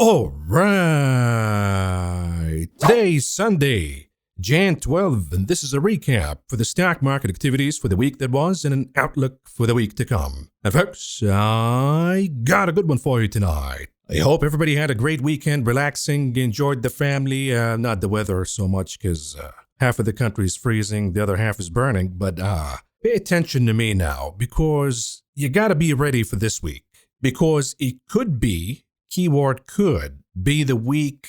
All right. Today's Sunday, Jan 12th, and this is a recap for the stock market activities for the week that was and an outlook for the week to come. And folks, I got a good one for you tonight. I hope everybody had a great weekend, relaxing, enjoyed the family, not the weather so much because half of the country is freezing, the other half is burning, but pay attention to me now because you got to be ready for this week because it could be, keyword could, be the week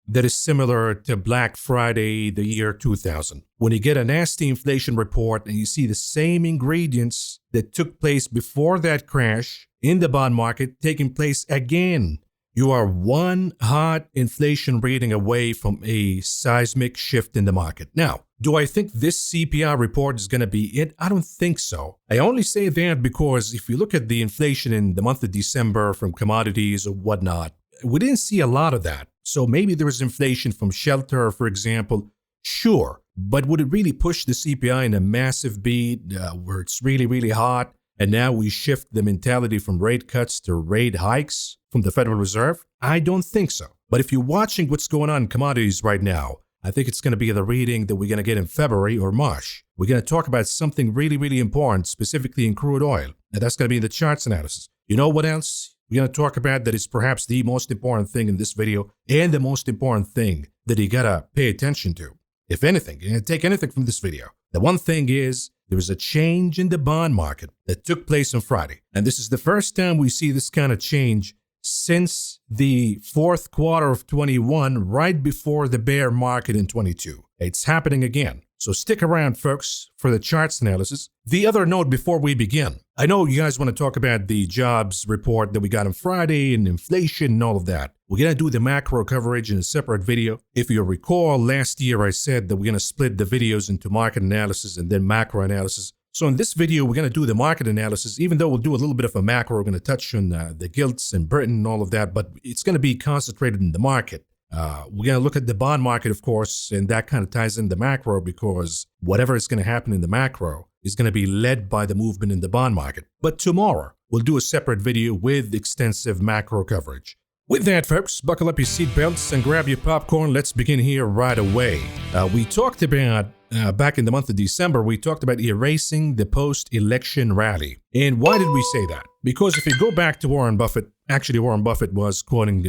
that is similar to Black Friday the year 2000. When you get a nasty inflation report and you see the same ingredients that took place before that crash in the bond market taking place again. You are one hot inflation reading away from a seismic shift in the market. Now, do I think this CPI report is going to be it? I don't think so. I only say that because if you look at the inflation in the month of December from commodities or whatnot, we didn't see a lot of that. So maybe there was inflation from shelter, for example. Sure. But would it really push the CPI in a massive beat where it's really, really hot? And now we shift the mentality from rate cuts to rate hikes from the Federal Reserve? I don't think so. But if you're watching what's going on in commodities right now, I think it's going to be the reading that we're going to get in February or March. We're going to talk about something really, really important, specifically in crude oil. And that's going to be the charts analysis. You know what else we're going to talk about that is perhaps the most important thing in this video and the most important thing that you got to pay attention to? If anything, you're going to take anything from this video. The one thing is, there was a change in the bond market that took place on Friday. And this is the first time we see this kind of change since the fourth quarter of 21, right before the bear market in 22. It's happening again. So stick around, folks, for the charts analysis. The other note before we begin, I know you guys want to talk about the jobs report that we got on Friday and inflation and all of that. We're going to do the macro coverage in a separate video. If you recall, last year I said that we're going to split the videos into market analysis and then macro analysis. So in this video, we're going to do the market analysis, even though we'll do a little bit of a macro. We're going to touch on the gilts and Britain and all of that, but it's going to be concentrated in the market. We're going to look at the bond market, of course, and that kind of ties in the macro because whatever is going to happen in the macro is going to be led by the movement in the bond market. But tomorrow, we'll do a separate video with extensive macro coverage. With that, folks, buckle up your seatbelts and grab your popcorn. Let's begin here right away. We talked about, back in the month of December, we talked about erasing the post-election rally. And why did we say that? Because if you go back to Warren Buffett, actually Warren Buffett was quoting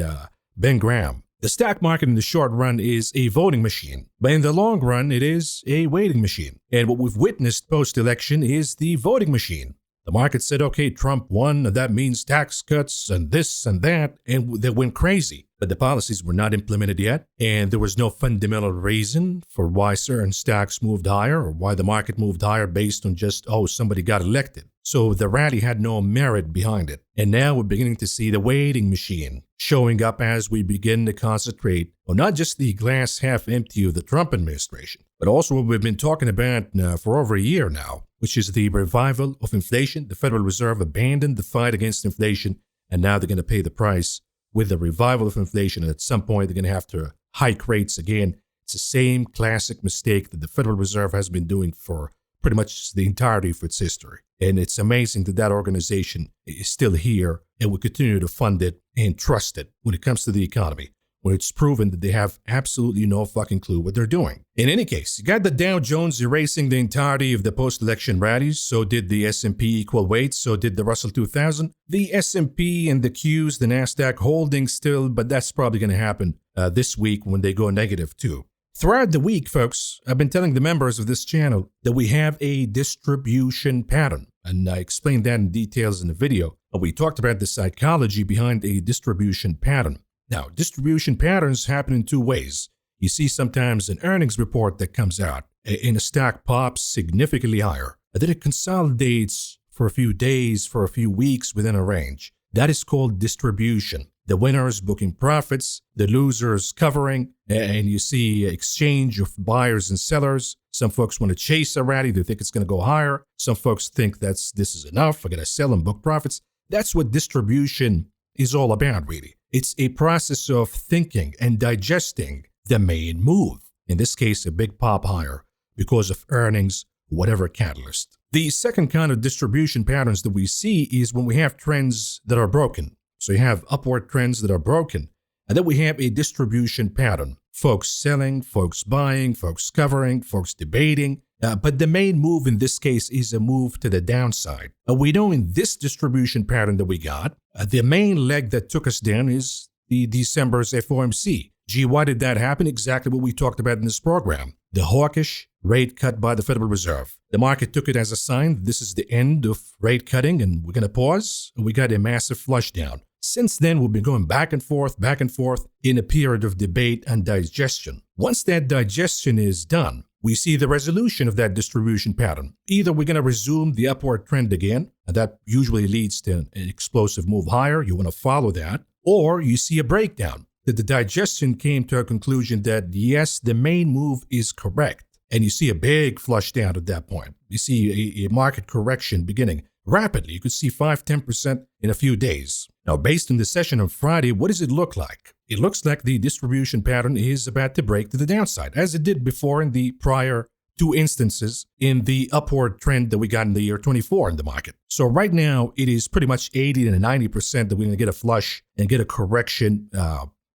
Ben Graham. The stock market in the short run is a voting machine, but in the long run, it is a waiting machine. And what we've witnessed post-election is the voting machine. The market said, okay, Trump won, and that means tax cuts and this and that, and they went crazy. But the policies were not implemented yet, and there was no fundamental reason for why certain stocks moved higher or why the market moved higher based on just, oh, somebody got elected. So the rally had no merit behind it. And now we're beginning to see the waiting machine showing up as we begin to concentrate on not just the glass half empty of the Trump administration, but also what we've been talking about for over a year now, which is the revival of inflation. The Federal Reserve abandoned the fight against inflation, and now they're going to pay the price with the revival of inflation. And at some point, they're going to have to hike rates again. It's the same classic mistake that the Federal Reserve has been doing for pretty much the entirety of its history. And it's amazing that that organization is still here and will continue to fund it and trust it when it comes to the economy, when it's proven that they have absolutely no fucking clue what they're doing. In any case, you got the Dow Jones erasing the entirety of the post-election rallies. So did the S&P equal weight. So did the Russell 2000. The S&P and the Qs, the NASDAQ holding still, but that's probably going to happen this week when they go negative too. Throughout the week, folks, I've been telling the members of this channel that we have a distribution pattern. And I explained that in details in the video. We talked about the psychology behind a distribution pattern. Now, distribution patterns happen in two ways. You see sometimes an earnings report that comes out and a stock pops significantly higher. And then it consolidates for a few days, for a few weeks within a range. That is called distribution. The winners booking profits, the losers covering, and you see exchange of buyers and sellers. Some folks want to chase a rally. They think it's going to go higher. Some folks think this is enough. I'm going to sell and book profits. That's what distribution is all about, really. It's a process of thinking and digesting the main move. In this case, a big pop higher because of earnings, whatever catalyst. The second kind of distribution patterns that we see is when we have trends that are broken. So you have upward trends that are broken, And then we have a distribution pattern. Folks selling, folks buying, folks covering, folks debating. But the main move in this case is a move to the downside. We know in this distribution pattern that we got, the main leg that took us down is the December's FOMC. Gee, why did that happen? Exactly what we talked about in this program. The hawkish rate cut by the Federal Reserve. The market took it as a sign that this is the end of rate cutting and we're going to pause. And we got a massive flush down. Since then, we've been going back and forth in a period of debate and digestion. Once that digestion is done, we see the resolution of that distribution pattern. Either we're going to resume the upward trend again, and that usually leads to an explosive move higher. You want to follow that. Or you see a breakdown. That the digestion came to a conclusion that, yes, the main move is correct. And you see a big flush down at that point. You see a market correction beginning rapidly. You could see 5-10% in a few days. Now, based on the session on Friday, what does it look like? It looks like the distribution pattern is about to break to the downside, as it did before in the prior two instances in the upward trend that we got in the year 24 in the market. So right now, it is pretty much 80 to 90% that we're going to get a flush and get a correction,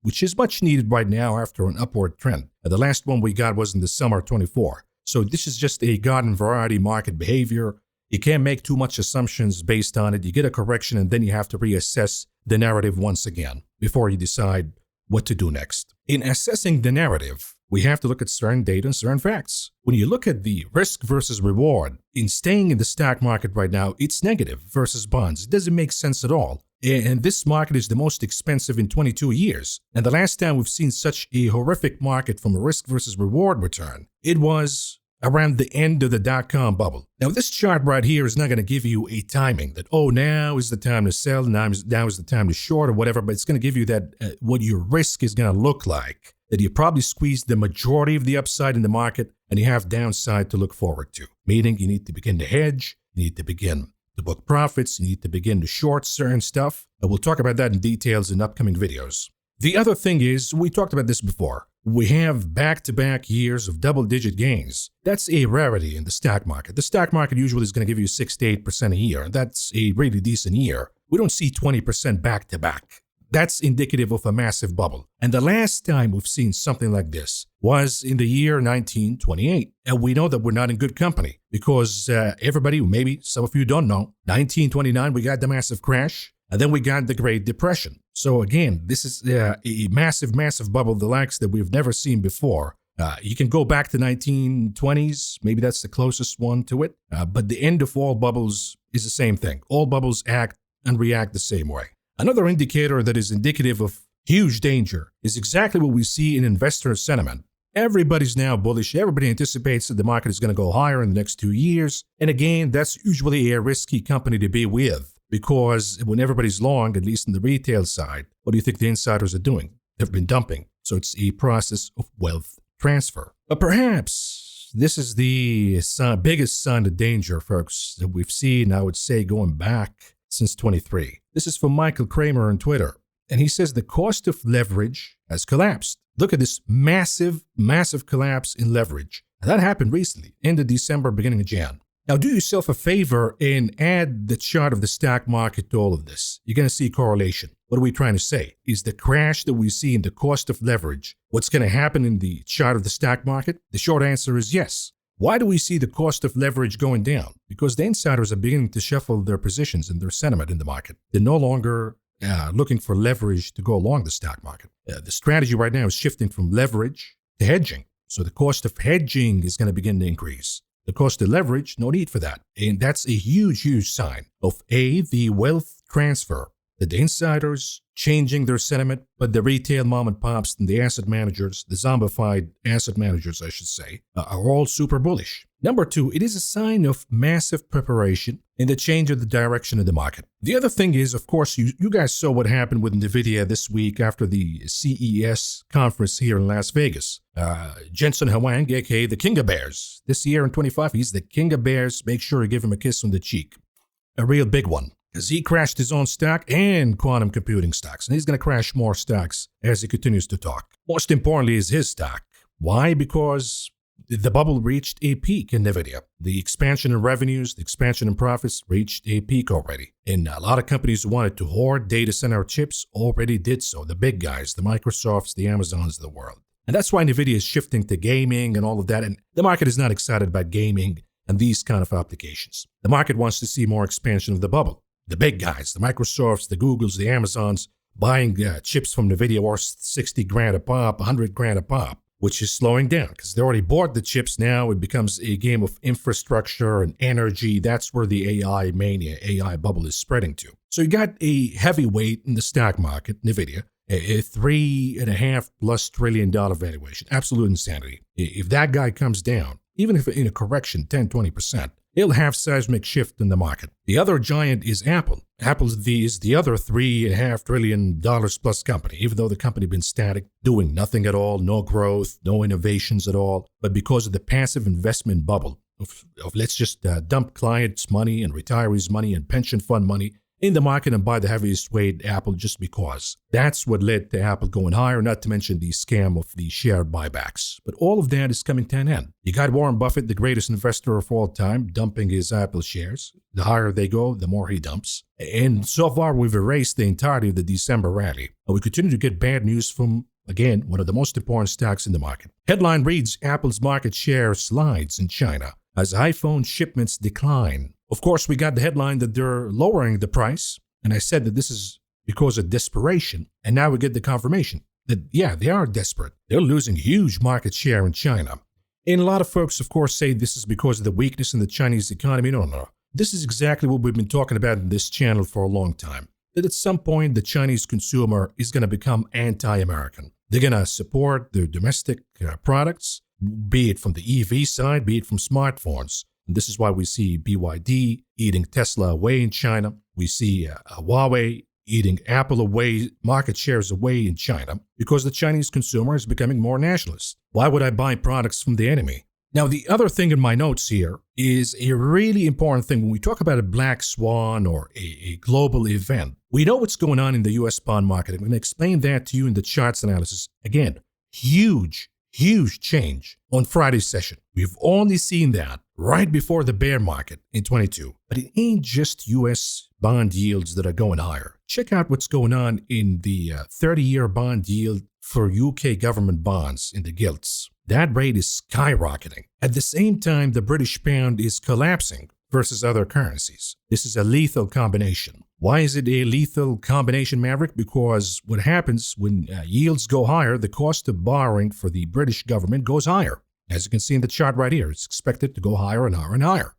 which is much needed right now after an upward trend. The last one we got was in the summer 24. So this is just a garden variety market behavior. You can't make too much assumptions based on it. You get a correction and then you have to reassess the narrative once again before you decide what to do next. In assessing the narrative, we have to look at certain data and certain facts. When you look at the risk versus reward, in staying in the stock market right now, it's negative versus bonds. It doesn't make sense at all. And this market is the most expensive in 22 years. And the last time we've seen such a horrific market from a risk versus reward return, it was around the end of the dot-com bubble. Now, this chart right here is not going to give you a timing that, oh, now is the time to sell, now is the time to short or whatever, but it's going to give you that what your risk is going to look like, that you probably squeeze the majority of the upside in the market and you have downside to look forward to. Meaning you need to begin to hedge, you need to begin to book profits, you need to begin to short certain stuff. And we'll talk about that in details in upcoming videos. The other thing is, we talked about this before, we have back-to-back years of double-digit gains. That's a rarity in the stock market. The stock market usually is going to give you 6 to 8% a year, and that's a really decent year. We don't see 20% back-to-back. That's indicative of a massive bubble. And the last time we've seen something like this was in the year 1928. And we know that we're not in good company because everybody, maybe some of you don't know, 1929, we got the massive crash. And then we got the Great Depression. So again, this is a massive, massive bubble, the likes that we've never seen before. You can go back to 1920s. Maybe that's the closest one to it. But the end of all bubbles is the same thing. All bubbles act and react the same way. Another indicator that is indicative of huge danger is exactly what we see in investor sentiment. Everybody's now bullish. Everybody anticipates that the market is going to go higher in the next 2 years. And again, that's usually a risky company to be with. Because when everybody's long, at least in the retail side, what do you think the insiders are doing? They've been dumping. So it's a process of wealth transfer. But perhaps this is the biggest sign of danger, folks, that we've seen, I would say, going back since 23. This is from Michael Kramer on Twitter. And he says the cost of leverage has collapsed. Look at this massive, massive collapse in leverage. And that happened recently, end of December, beginning of Jan. Now, do yourself a favor and add the chart of the stock market to all of this. You're going to see correlation. What are we trying to say? Is the crash that we see in the cost of leverage what's going to happen in the chart of the stock market? The short answer is yes. Why do we see the cost of leverage going down? Because the insiders are beginning to shuffle their positions and their sentiment in the market. They're no longer looking for leverage to go along the stock market. The strategy right now is shifting from leverage to hedging. So the cost of hedging is going to begin to increase. The cost of leverage, no need for that. And that's a huge, huge sign of the wealth transfer. The insiders changing their sentiment, but the retail mom and pops and the asset managers, the zombified asset managers, I should say, are all super bullish. Number 2, it is a sign of massive preparation in the change of the direction of the market. The other thing is, of course, you guys saw what happened with NVIDIA this week after the CES conference here in Las Vegas. Jensen Huang, aka the King of Bears. This year in 25, he's the King of Bears. Make sure you give him a kiss on the cheek. A real big one. Because he crashed his own stock and quantum computing stocks. And he's going to crash more stocks as he continues to talk. Most importantly is his stock. Why? Because The bubble reached a peak in NVIDIA. The expansion in revenues, the expansion in profits reached a peak already. And a lot of companies who wanted to hoard data center chips already did so. The big guys, the Microsofts, the Amazons of the world. And that's why NVIDIA is shifting to gaming and all of that. And the market is not excited about gaming and these kind of applications. The market wants to see more expansion of the bubble. The big guys, the Microsofts, the Googles, the Amazons, buying chips from NVIDIA worth 60 grand a pop, 100 grand a pop, which is slowing down because they already bought the chips. Now it becomes a game of infrastructure and energy. That's where the AI mania, AI bubble is spreading to. So you got a heavyweight in the stock market, NVIDIA, a $3.5+ trillion valuation. Absolute insanity. If that guy comes down, even if in a correction, 10-20%, it'll have seismic shift in the market. The other giant is Apple. Apple is the other $3.5 trillion plus company, even though the company been static, doing nothing at all, no growth, no innovations at all. But because of the passive investment bubble of let's just dump clients' money and retirees' money and pension fund money in the market and buy the heaviest weight Apple just because. That's what led to Apple going higher, not to mention the scam of the share buybacks. But all of that is coming to an end. You got Warren Buffett, the greatest investor of all time, dumping his Apple shares. The higher they go, the more he dumps. And so far, we've erased the entirety of the December rally. And we continue to get bad news from, again, one of the most important stocks in the market. Headline reads, Apple's market share slides in China as iPhone shipments decline. Of course, we got the headline that they're lowering the price, and I said that this is because of desperation, and now we get the confirmation that, yeah, they are desperate. They're losing huge market share in China. And a lot of folks, of course, say this is because of the weakness in the Chinese economy. No. This is exactly what we've been talking about in this channel for a long time, that at some point the Chinese consumer is going to become anti-American. They're going to support their domestic products, be it from the EV side, be it from smartphones. And this is why we see BYD eating Tesla away in China. We see Huawei eating Apple away, market shares away in China, because the Chinese consumer is becoming more nationalist. Why would I buy products from the enemy? Now, the other thing in my notes here is a really important thing. When we talk about a black swan or a global event, we know what's going on in the U.S. bond market. I'm going to explain that to you in the charts analysis. Again, huge change on Friday's session. We've only seen that right before the bear market in 22. But it ain't just U.S. bond yields that are going higher. Check out what's going on in the 30-year bond yield for UK government bonds in the gilts. That rate is skyrocketing. At the same time, the British pound is collapsing versus other currencies. This is a lethal combination. Why is it a lethal combination, Maverick? Because what happens when yields go higher, the cost of borrowing for the British government goes higher. As you can see in the chart right here, it's expected to go higher and higher and higher.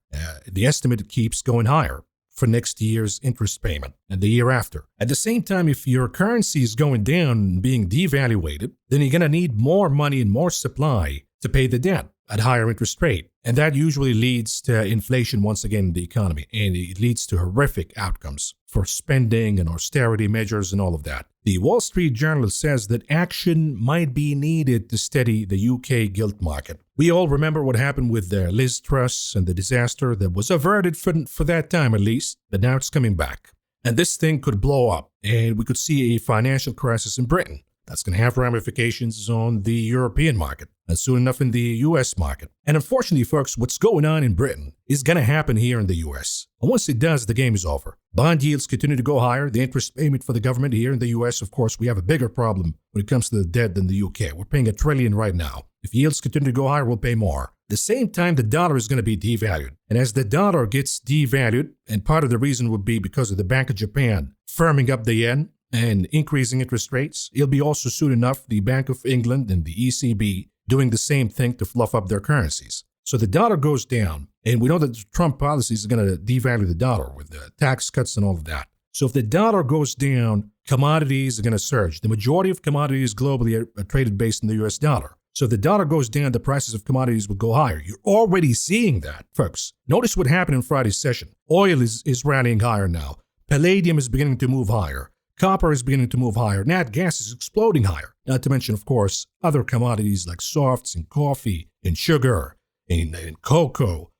The estimate keeps going higher for next year's interest payment and the year after. At the same time, if your currency is going down and being devaluated, then you're going to need more money and more supply to pay the debt at higher interest rate. And that usually leads to inflation once again in the economy. And it leads to horrific outcomes for spending and austerity measures and all of that. The Wall Street Journal says that action might be needed to steady the UK gilt market. We all remember what happened with Liz Truss and the disaster that was averted for that time at least, but now it's coming back. And this thing could blow up, and we could see a financial crisis in Britain. That's going to have ramifications on the European market and soon enough in the US market. And unfortunately, folks, what's going on in Britain is going to happen here in the US. And once it does, the game is over. Bond yields continue to go higher. The interest payment for the government here in the US, of course, we have a bigger problem when it comes to the debt than the UK. We're paying $1 trillion right now. If yields continue to go higher, we'll pay more. At the same time, the dollar is going to be devalued. And as the dollar gets devalued, and part of the reason would be because of the Bank of Japan firming up the yen and increasing interest rates, it'll be also soon enough the Bank of England and the ECB doing the same thing to fluff up their currencies. So the dollar goes down, and we know that the Trump policies is going to devalue the dollar with the tax cuts and all of that. So if the dollar goes down, commodities are going to surge. The majority of commodities globally are traded based on the US dollar. So if the dollar goes down, the prices of commodities will go higher. You're already seeing that, folks. Notice what happened in Friday's session. Oil is rallying higher now. Palladium is beginning to move higher. Copper is beginning to move higher. Nat gas is exploding higher. Not to mention, of course, other commodities like softs and coffee and sugar and cocoa,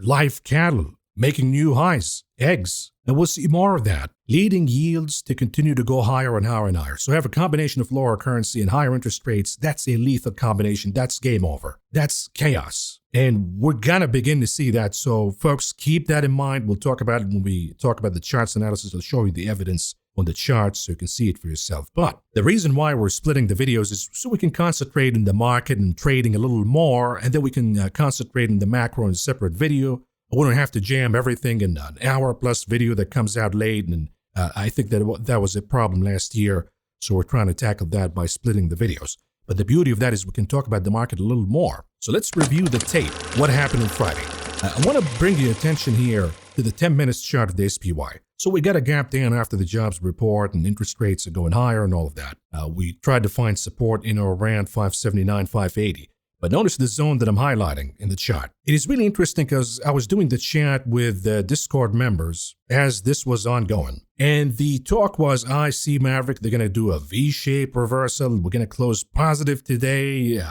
live cattle making new highs, eggs. And we'll see more of that leading yields to continue to go higher and higher and higher. So have a combination of lower currency and higher interest rates. That's a lethal combination. That's game over. That's chaos. And we're going to begin to see that. So folks, keep that in mind. We'll talk about it when we talk about the charts analysis. I'll show you the evidence on the charts so you can see it for yourself. But the reason why we're splitting the videos is so we can concentrate in the market and trading a little more, and then we can concentrate in the macro in a separate video. We don't have to jam everything in an hour-plus video that comes out late, and I think that was a problem last year, so we're trying to tackle that by splitting the videos. But the beauty of that is we can talk about the market a little more. So let's review the tape, what happened on Friday. I want to bring your attention here to the 10-minute chart of the SPY. So we got a gap down after the jobs report and interest rates are going higher and all of that. We tried to find support in or around 579, 580. But notice the zone that I'm highlighting in the chart. It is really interesting because I was doing the chat with the Discord members as this was ongoing. And the talk was, I see Maverick, they're going to do a V-shaped reversal. We're going to close positive today.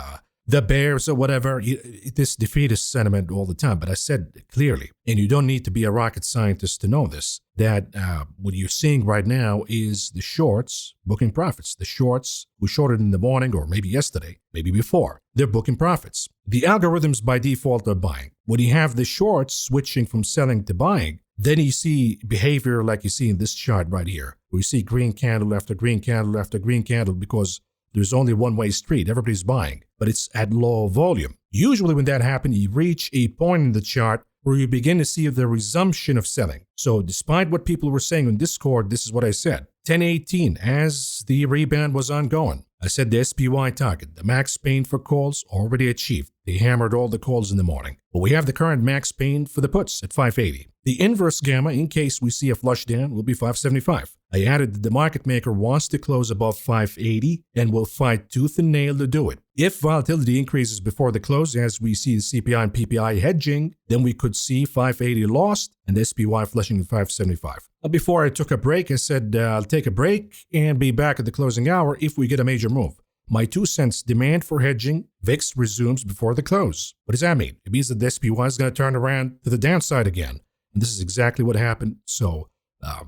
The bears or whatever, this defeatist sentiment all the time. But I said clearly, and you don't need to be a rocket scientist to know this, that what you're seeing right now is the shorts booking profits. The shorts who shorted in the morning or maybe yesterday, maybe before, they're booking profits. The algorithms by default are buying. When you have the shorts switching from selling to buying, then you see behavior like you see in this chart right here, where you see green candle after green candle after green candle because there's only one-way street. Everybody's buying, but it's at low volume. Usually when that happens, you reach a point in the chart where you begin to see the resumption of selling. So despite what people were saying on Discord, this is what I said. 1018, as the rebound was ongoing, I said the SPY target, the max pain for calls, already achieved. They hammered all the calls in the morning. But we have the current max pain for the puts at 580. The inverse gamma, in case we see a flush down, will be 575. I added that the market maker wants to close above 580 and will fight tooth and nail to do it. If volatility increases before the close, as we see the CPI and PPI hedging, then we could see 580 lost and the SPY flushing at 575. Before I took a break, I said I'll take a break and be back at the closing hour if we get a major move. My 2 cents, demand for hedging, VIX resumes before the close. What does that mean? It means that the SPY is going to turn around to the downside again. And this is exactly what happened. So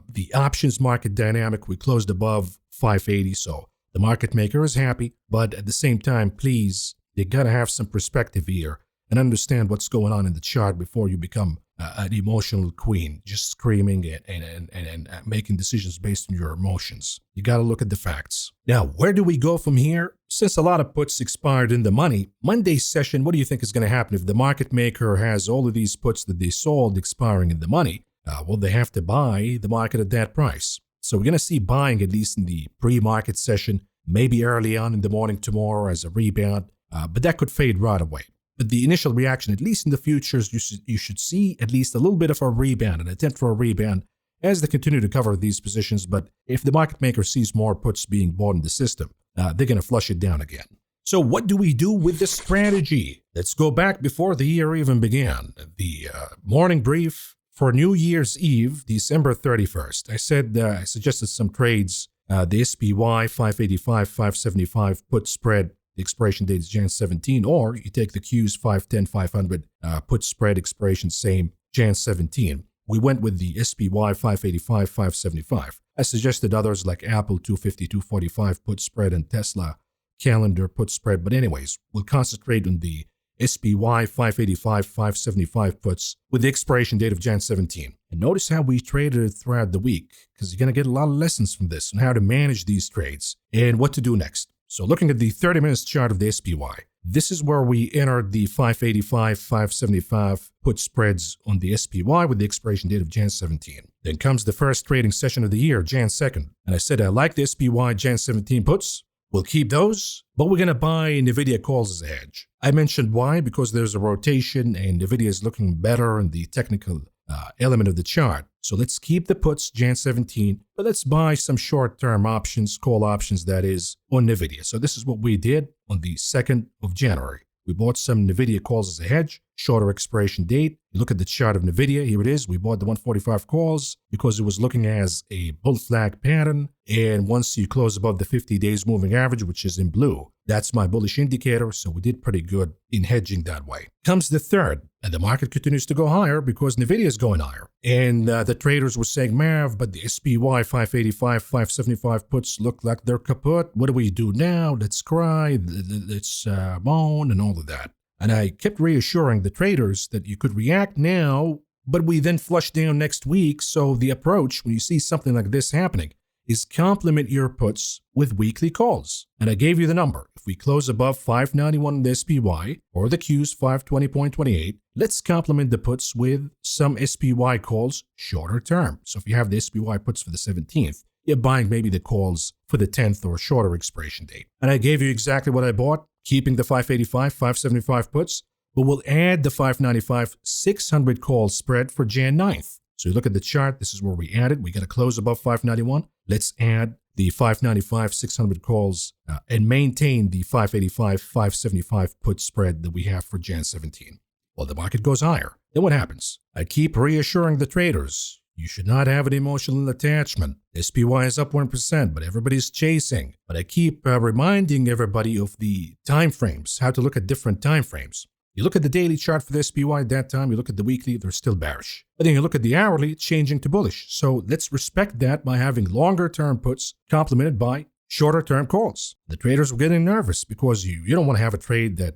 the options market dynamic, we closed above 580. So the market maker is happy. But at the same time, please, you got to have some perspective here and understand what's going on in the chart before you become an emotional queen, just screaming and making decisions based on your emotions. You got to look at the facts. Now, where do we go from here? Since a lot of puts expired in the money, Monday's session, what do you think is going to happen if the market maker has all of these puts that they sold expiring in the money? Well, they have to buy the market at that price. So we're going to see buying at least in the pre-market session, maybe early on in the morning tomorrow as a rebound, but that could fade right away. But the initial reaction, at least in the futures, you should see at least a little bit of a rebound, an attempt for a rebound as they continue to cover these positions. But if the market maker sees more puts being bought in the system, they're going to flush it down again. So what do we do with this strategy? Let's go back before the year even began. The morning brief for New Year's Eve, December 31st. I said I suggested some trades. The SPY 585, 575 put spread. The expiration date is Jan 17, or you take the Qs 510, 500, put spread expiration same, Jan 17. We went with the SPY 585, 575. I suggested others like Apple 250, 245 put spread and Tesla calendar put spread. But anyways, we'll concentrate on the SPY 585, 575 puts with the expiration date of Jan 17. And notice how we traded it throughout the week, because you're going to get a lot of lessons from this on how to manage these trades and what to do next. So looking at the 30 minutes chart of the SPY, this is where we entered the 585, 575 put spreads on the SPY with the expiration date of Jan 17. Then comes the first trading session of the year, Jan 2nd. And I said I like the SPY Jan 17 puts. We'll keep those, but we're going to buy NVIDIA calls as a hedge. I mentioned why, because there's a rotation and NVIDIA is looking better in the technical element of the chart. So let's keep the puts Jan 17, but let's buy some short-term options, call options that is, on NVIDIA. So this is what we did on the 2nd of January. We bought some NVIDIA calls as a hedge, shorter expiration date. You look at the chart of NVIDIA, here it is. We bought the 145 calls because it was looking as a bull flag pattern. And once you close above the 50 days moving average, which is in blue, that's my bullish indicator. So we did pretty good in hedging that way. Comes the third. And the market continues to go higher because NVIDIA is going higher. And the traders were saying, Mav, but the SPY 585, 575 puts look like they're kaput. What do we do now? Let's cry, let's moan, and all of that. And I kept reassuring the traders that you could react now, but we then flush down next week. So the approach, when you see something like this happening, is complement your puts with weekly calls. And I gave you the number. If we close above 591 in the SPY or the Q's 520.28, let's complement the puts with some SPY calls shorter term. So if you have the SPY puts for the 17th, you're buying maybe the calls for the 10th or shorter expiration date. And I gave you exactly what I bought, keeping the 585, 575 puts, but we'll add the 595, 600 call spread for Jan 9th. So you look at the chart, this is where we added. We got to close above 591. Let's add the 595, 600 calls and maintain the 585, 575 put spread that we have for Jan 17. Well, the market goes higher. Then what happens? I keep reassuring the traders, you should not have an emotional attachment. SPY is up 1%, but everybody's chasing. But I keep reminding everybody of the time frames, how to look at different time frames. You look at the daily chart for the SPY at that time, you look at the weekly, they're still bearish. But then you look at the hourly, it's changing to bullish. So let's respect that by having longer term puts complemented by shorter term calls. The traders were getting nervous because you don't want to have a trade that,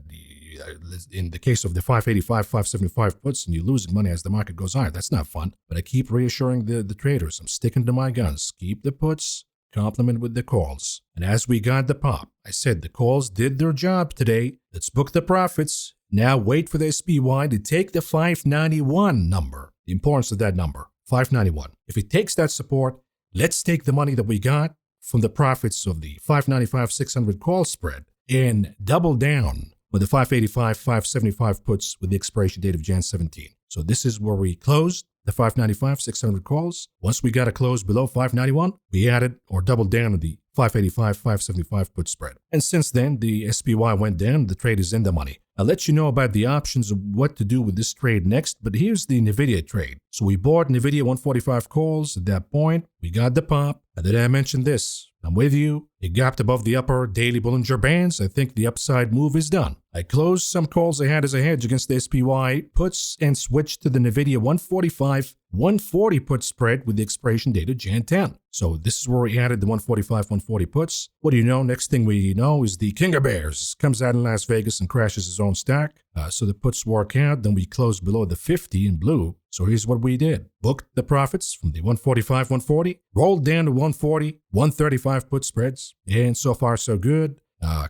in the case of the 585, 575 puts, and you're losing money as the market goes higher. That's not fun. But I keep reassuring the traders, I'm sticking to my guns. Keep the puts, complement with the calls. And as we got the pop, I said the calls did their job today. Let's book the profits. Now wait for the SPY to take the 591 number. The importance of that number, 591. If it takes that support, let's take the money that we got from the profits of the 595, 600 call spread and double down with the 585, 575 puts with the expiration date of Jan 17. So this is where we closed the 595, 600 calls. Once we got a close below 591, we added or doubled down on the 585, 575 put spread. And since then, the SPY went down, the trade is in the money. I'll let you know about the options of what to do with this trade next, but here's the NVIDIA trade. So we bought NVIDIA 145 calls at that point. We got the pop. And then I mentioned this. I'm with you. It gapped above the upper daily Bollinger Bands. I think the upside move is done. I closed some calls I had as a hedge against the SPY puts and switched to the NVIDIA 145, 140 put spread with the expiration date of Jan 10. So this is where we added the 145, 140 puts. What do you know? Next thing we know is the King of Bears comes out in Las Vegas and crashes his own stack. So the puts work out. Then we closed below the 50 in blue. So here's what we did. Booked the profits from the 145, 140, rolled down to 140, 135 put spreads. And so far, so good.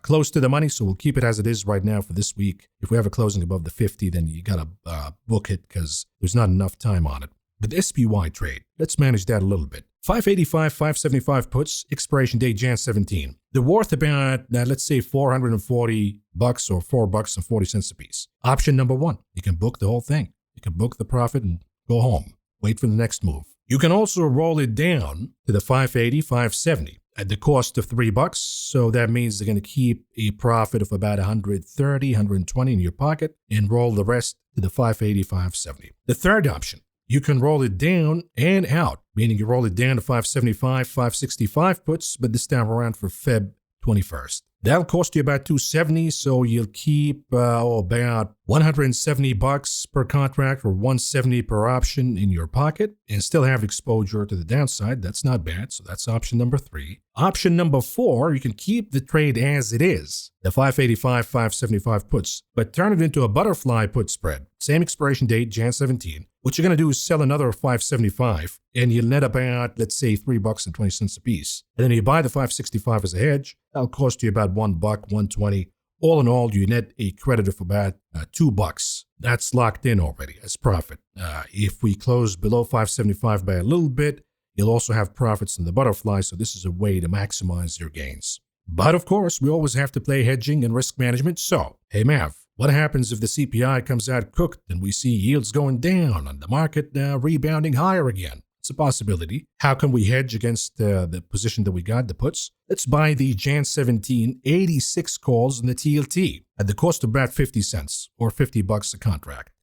Close to the money, so we'll keep it as it is right now for this week. If we have a closing above the 50, then you got to book it because there's not enough time on it. But the SPY trade, let's manage that a little bit. 585, 575 puts, expiration date Jan 17. They're worth about, let's say, $440 or $4.40 a piece. Option number one, you can book the whole thing. You can book the profit and go home. Wait for the next move. You can also roll it down to the 580, 570 at the cost of $3. So that means they're going to keep a profit of about 130, 120 in your pocket and roll the rest to the 580, 570. The third option, you can roll it down and out, meaning you roll it down to 575, 565 puts, but this time around for Feb 21st. That'll cost you about $270, so you'll keep about $170 per contract or $170 per option in your pocket and still have exposure to the downside. That's not bad, so that's option number 3. Option number 4, you can keep the trade as it is, the 585, 575 puts, but turn it into a butterfly put spread. Same expiration date, Jan 17. What you're going to do is sell another 575 and you net about, let's say, $3.20 a piece. And then you buy the 565 as a hedge. That'll cost you about $1, $1.20. All in all, you net a credit of about $2. That's locked in already as profit. If we close below 575 by a little bit, you'll also have profits in the butterfly, so this is a way to maximize your gains. But of course, we always have to play hedging and risk management. So, hey Mav, what happens if the CPI comes out cooked and we see yields going down and the market rebounding higher again? It's a possibility. How can we hedge against the position that we got, the puts? Let's buy the Jan 17 86 calls in the TLT at the cost of about 50 cents or $50 a contract.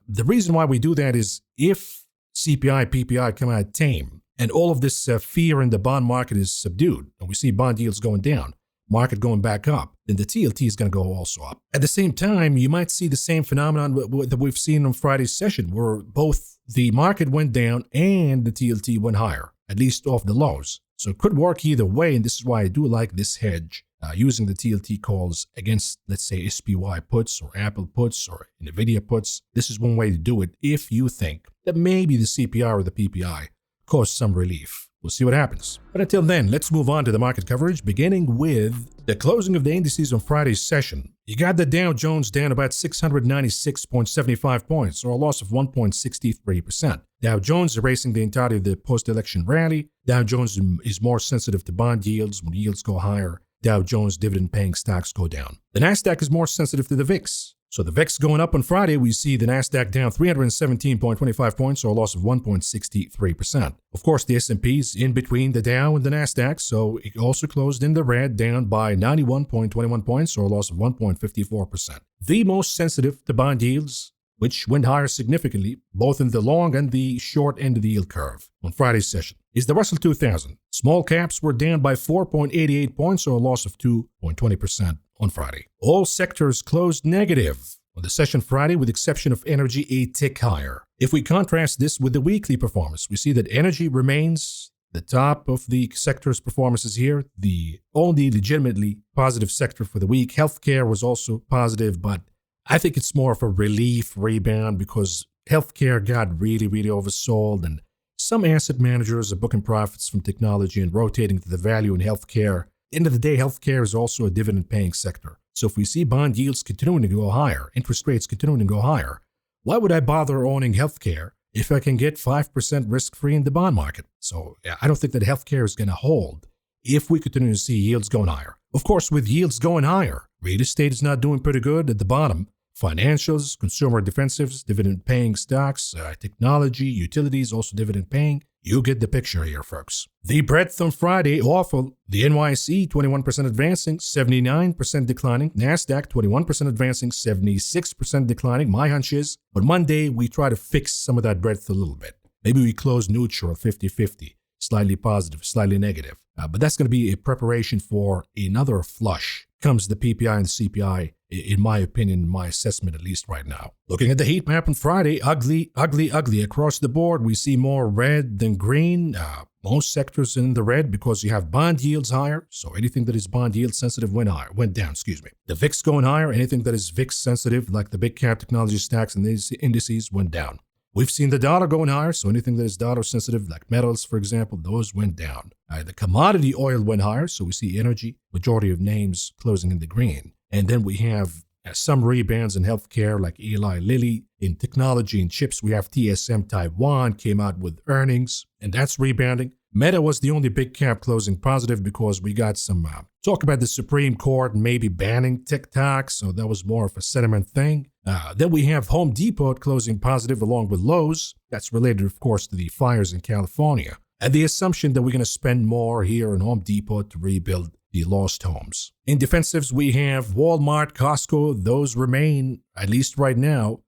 The reason why we do that is if CPI, PPI come out tame and all of this fear in the bond market is subdued and we see bond yields going down, market going back up, then the TLT is going to go also up. At the same time, you might see the same phenomenon that we've seen on Friday's session, where both the market went down and the TLT went higher, at least off the lows. So it could work either way, and this is why I do like this hedge, using the TLT calls against, let's say, SPY puts or Apple puts or NVIDIA puts. This is one way to do it if you think that maybe the CPI or the PPI caused some relief. We'll see what happens. But until then, let's move on to the market coverage, beginning with the closing of the indices on Friday's session. You got the Dow Jones down about 696.75 points, or a loss of 1.63%. Dow Jones erasing the entirety of the post-election rally. Dow Jones is more sensitive to bond yields. When yields go higher, Dow Jones dividend-paying stocks go down. The Nasdaq is more sensitive to the VIX. So the VIX going up on Friday, we see the Nasdaq down 317.25 points, or a loss of 1.63%. Of course, the S&P is in between the Dow and the Nasdaq, so it also closed in the red, down by 91.21 points, or a loss of 1.54%. The most sensitive to bond yields, which went higher significantly, both in the long and the short end of the yield curve on Friday's session, is the Russell 2000. Small caps were down by 4.88 points, or a loss of 2.20% on Friday. All sectors closed negative on the session Friday, with the exception of energy a tick higher. If we contrast this with the weekly performance, we see that energy remains the top of the sector's performances here. The only legitimately positive sector for the week. Healthcare was also positive, but I think it's more of a relief rebound because healthcare got really, really oversold, and some asset managers are booking profits from technology and rotating to the value in healthcare. End of the day, healthcare is also a dividend-paying sector. So if we see bond yields continuing to go higher, interest rates continuing to go higher, why would I bother owning healthcare if I can get 5% risk-free in the bond market? So I don't think that healthcare is going to hold if we continue to see yields going higher. Of course, with yields going higher, real estate is not doing pretty good at the bottom. Financials, consumer defensives, dividend-paying stocks, technology, utilities, also dividend-paying. You get the picture here, folks. The breadth on Friday, awful. The NYSE, 21% advancing, 79% declining. NASDAQ, 21% advancing, 76% declining. My hunch is, but Monday, we try to fix some of that breadth a little bit. Maybe we close neutral, 50-50, slightly positive, slightly negative. But that's going to be a preparation for another flush. Comes the PPI and the CPI, in my opinion, my assessment, at least right now. Looking at the heat map on Friday, ugly, ugly, ugly. Across the board, we see more red than green. Most sectors in the red because you have bond yields higher. So anything that is bond yield sensitive went down. The VIX going higher. Anything that is VIX sensitive, like the big cap technology stocks and these indices, went down. We've seen the dollar going higher, so anything that is dollar sensitive, like metals, for example, those went down. The commodity oil went higher, so we see energy, majority of names closing in the green. And then we have some rebounds in healthcare, like Eli Lilly. In technology and chips, we have TSM Taiwan came out with earnings, and that's rebounding. Meta was the only big cap closing positive because we got some talk about the Supreme Court maybe banning TikTok, so that was more of a sentiment thing. Then we have Home Depot closing positive along with Lowe's. That's related, of course, to the fires in California. And the assumption that we're going to spend more here in Home Depot to rebuild the lost homes. In defensives, we have Walmart, Costco. Those remain, at least right now,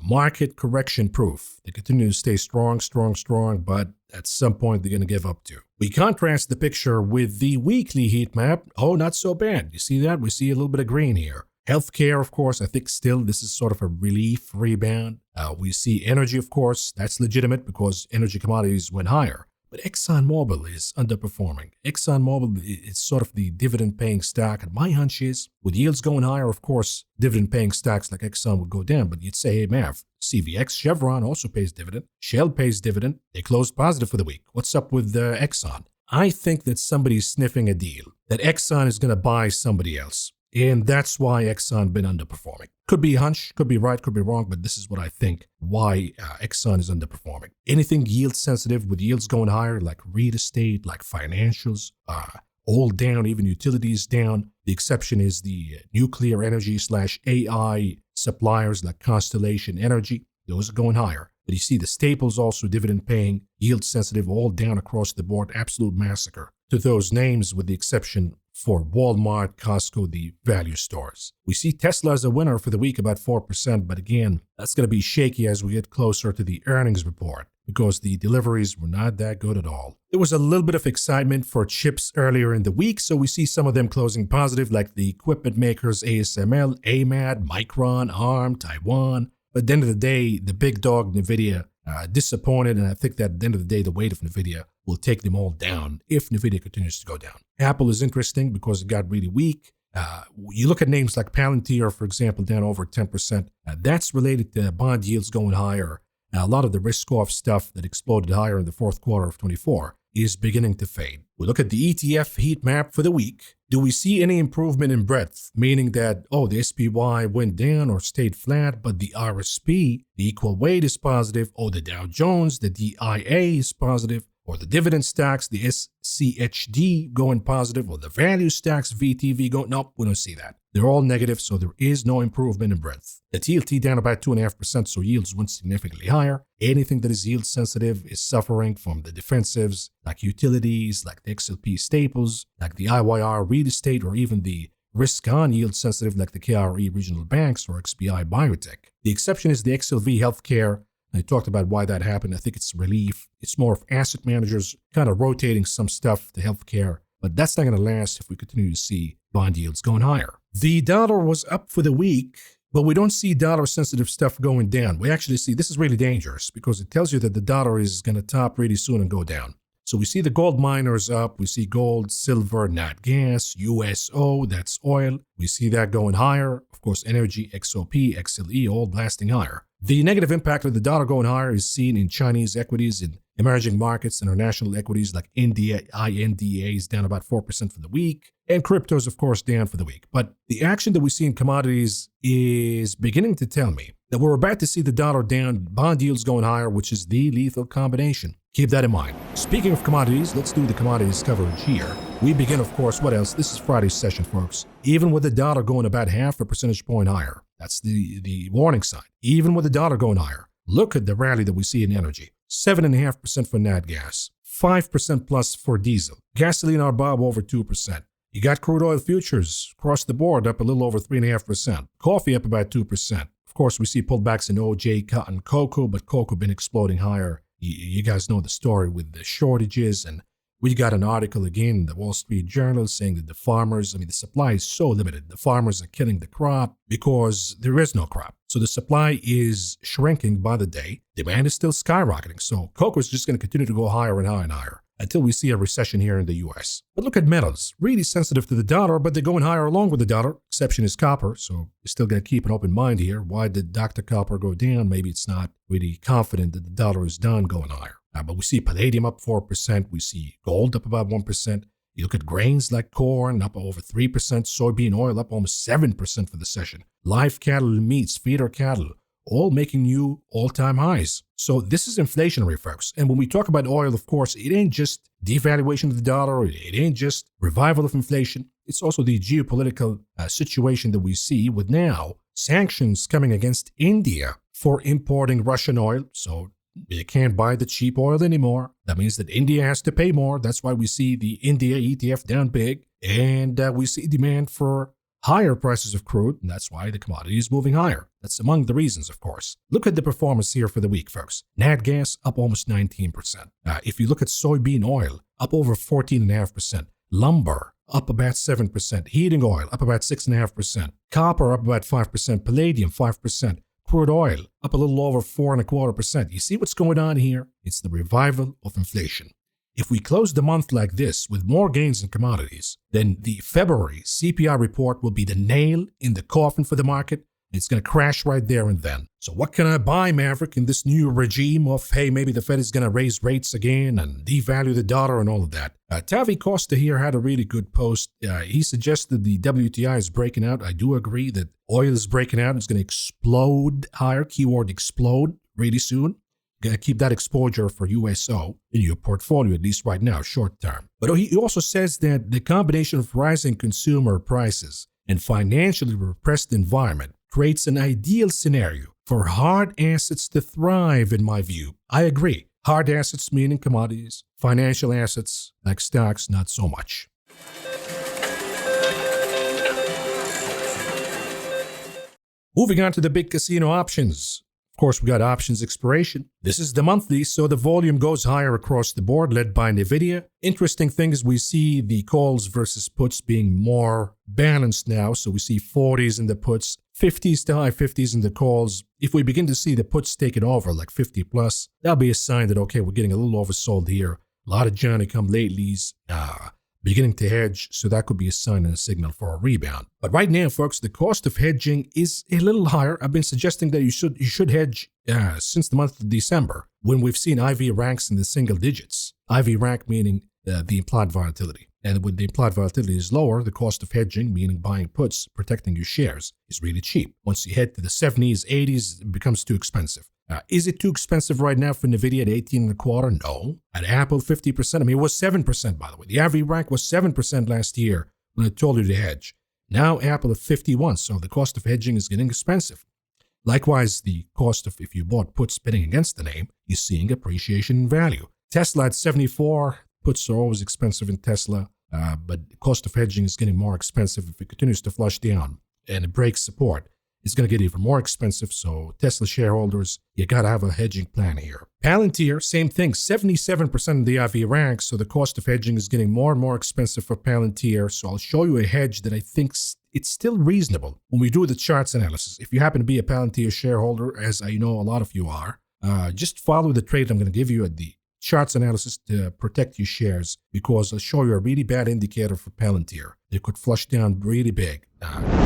market correction proof. They continue to stay strong, but at some point they're going to give up too. We contrast the picture with the weekly heat map. Oh, not so bad. You see that? We see a little bit of green here. Healthcare, of course, I think still this is sort of a relief rebound. We see energy, of course. That's legitimate because energy commodities went higher. But ExxonMobil is underperforming. ExxonMobil is sort of the dividend-paying stock. And my hunch is, with yields going higher, of course, dividend-paying stocks like Exxon would go down. But you'd say, hey, Mav, CVX, Chevron also pays dividend. Shell pays dividend. They closed positive for the week. What's up with Exxon? I think that somebody's sniffing a deal, that Exxon is going to buy somebody else. And that's why Exxon been underperforming. Could be a hunch, could be right, could be wrong, but this is what I think why Exxon is underperforming. Anything yield sensitive with yields going higher, like real estate, like financials, all down, even utilities down. The exception is the nuclear energy / AI suppliers like Constellation Energy. Those are going higher. But you see the staples also dividend paying, yield sensitive, all down across the board, absolute massacre to those names with the exception for Walmart, Costco, the value stores. We see Tesla as a winner for the week, about 4%, but again, that's going to be shaky as we get closer to the earnings report because the deliveries were not that good at all. There was a little bit of excitement for chips earlier in the week, so we see some of them closing positive, like the equipment makers ASML, AMAD, Micron, ARM, Taiwan. But at the end of the day, the big dog, NVIDIA, disappointed, and I think that at the end of the day, the weight of NVIDIA will take them all down if NVIDIA continues to go down. Apple is interesting because it got really weak. You look at names like Palantir, for example, down over 10%. That's related to bond yields going higher. A lot of the risk-off stuff that exploded higher in the fourth quarter of 24 is beginning to fade. We look at the ETF heat map for the week. Do we see any improvement in breadth? Meaning that, the SPY went down or stayed flat, but the RSP, the equal weight is positive, or the Dow Jones, the DIA is positive, or the dividend stocks, the SCHD going positive, or the value stocks, VTV going, nope, we don't see that. They're all negative, so there is no improvement in breadth. The TLT down about 2.5%, so yields went significantly higher. Anything that is yield sensitive is suffering from the defensives, like utilities, like the XLP staples, like the IYR real estate, or even the risk-on yield sensitive, like the KRE regional banks or XBI biotech. The exception is the XLV healthcare. I talked about why that happened. I think it's relief. It's more of asset managers kind of rotating some stuff to healthcare, but that's not going to last if we continue to see bond yields going higher. The dollar was up for the week, but we don't see dollar-sensitive stuff going down. We actually see this is really dangerous because it tells you that the dollar is going to top really soon and go down. So we see the gold miners up. We see gold, silver, nat gas, USO, that's oil. We see that going higher. Of course, energy, XOP, XLE, all blasting higher. The negative impact of the dollar going higher is seen in Chinese equities, in emerging markets, international equities like India, INDA is down about 4% for the week, and cryptos, of course, down for the week. But the action that we see in commodities is beginning to tell me that we're about to see the dollar down, bond yields going higher, which is the lethal combination. Keep that in mind. Speaking of commodities, let's do the commodities coverage here. We begin, of course, what else? This is Friday's session, folks. Even with the dollar going about 0.5 percentage point higher, that's the warning sign. Even with the dollar going higher, look at the rally that we see in energy. 7.5% for nat gas, 5% plus for diesel. Gasoline RBOB over 2%. You got crude oil futures across the board up a little over 3.5%. Coffee up about 2%. Of course, we see pullbacks in OJ, cotton, cocoa, but cocoa been exploding higher. You guys know the story with the shortages, and we got an article again in the Wall Street Journal saying that the farmers, the supply is so limited. The farmers are killing the crop because there is no crop. So the supply is shrinking by the day. Demand is still skyrocketing. So cocoa is just going to continue to go higher and higher and higher until we see a recession here in the U.S. But look at metals, really sensitive to the dollar, but they're going higher along with the dollar. Exception is copper, so you're still going to keep an open mind here. Why did Dr. Copper go down? Maybe it's not really confident that the dollar is done going higher. But we see palladium up 4%. We see gold up about 1%. You look at grains like corn up over 3%. Soybean oil up almost 7% for the session. Live cattle and meats, feeder cattle, all making new all-time highs. So this is inflationary, folks. And when we talk about oil, of course, it ain't just devaluation of the dollar. It ain't just revival of inflation. It's also the geopolitical situation that we see with now sanctions coming against India for importing Russian oil. So they can't buy the cheap oil anymore. That means that India has to pay more. That's why we see the India ETF down big. And we see demand for higher prices of crude, and that's why the commodity is moving higher. That's among the reasons, of course. Look at the performance here for the week, folks. Nat gas up almost 19%. If you look at soybean oil, up over 14.5%. Lumber up about 7%. Heating oil up about 6.5%. Copper up about 5%. Palladium 5%. Crude oil up a little over 4.25%. You see what's going on here? It's the revival of inflation. If we close the month like this with more gains in commodities, then the February CPI report will be the nail in the coffin for the market. It's going to crash right there and then. So what can I buy, Maverick, in this new regime of, hey, maybe the Fed is going to raise rates again and devalue the dollar and all of that? Tavi Costa here had a really good post. He suggested the WTI is breaking out. I do agree that oil is breaking out. It's going to explode higher, keyword explode, really soon. Going to keep that exposure for USO in your portfolio, at least right now, short term. But he also says that the combination of rising consumer prices and financially repressed environment creates an ideal scenario for hard assets to thrive, in my view. I agree. Hard assets meaning commodities, financial assets like stocks, not so much. Moving on to the big casino options. Of course, we got options expiration. This is the monthly, so the volume goes higher across the board, led by NVIDIA. Interesting thing is we see the calls versus puts being more balanced now. So we see 40s in the puts, 50s to high 50s in the calls. If we begin to see the puts take it over, like 50 plus, that'll be a sign that, okay, we're getting a little oversold here. A lot of Johnny-come-latelys beginning to hedge, so that could be a sign and a signal for a rebound. But right now, folks, the cost of hedging is a little higher. I've been suggesting that you should hedge since the month of December, when we've seen IV ranks in the single digits. IV rank meaning the implied volatility. And when the implied volatility is lower, the cost of hedging, meaning buying puts, protecting your shares, is really cheap. Once you head to the 70s, 80s, it becomes too expensive. Is it too expensive right now for NVIDIA at 18.25? No. At Apple, 50%. I mean, it was 7%, by the way. The IV rank was 7% last year when I told you to hedge. Now Apple at 51%, so the cost of hedging is getting expensive. Likewise, the cost of, if you bought puts betting against the name, you're seeing appreciation in value. Tesla at 74, puts are always expensive in Tesla, but the cost of hedging is getting more expensive if it continues to flush down and it breaks support. It's going to get even more expensive, so Tesla shareholders, you got to have a hedging plan here. Palantir, same thing, 77% of the IV ranks, so the cost of hedging is getting more and more expensive for Palantir, so I'll show you a hedge that I think it's still reasonable when we do the charts analysis. If you happen to be a Palantir shareholder, as I know a lot of you are, just follow the trade I'm going to give you at the charts analysis to protect your shares, because I'll show you a really bad indicator for Palantir. They could flush down really big.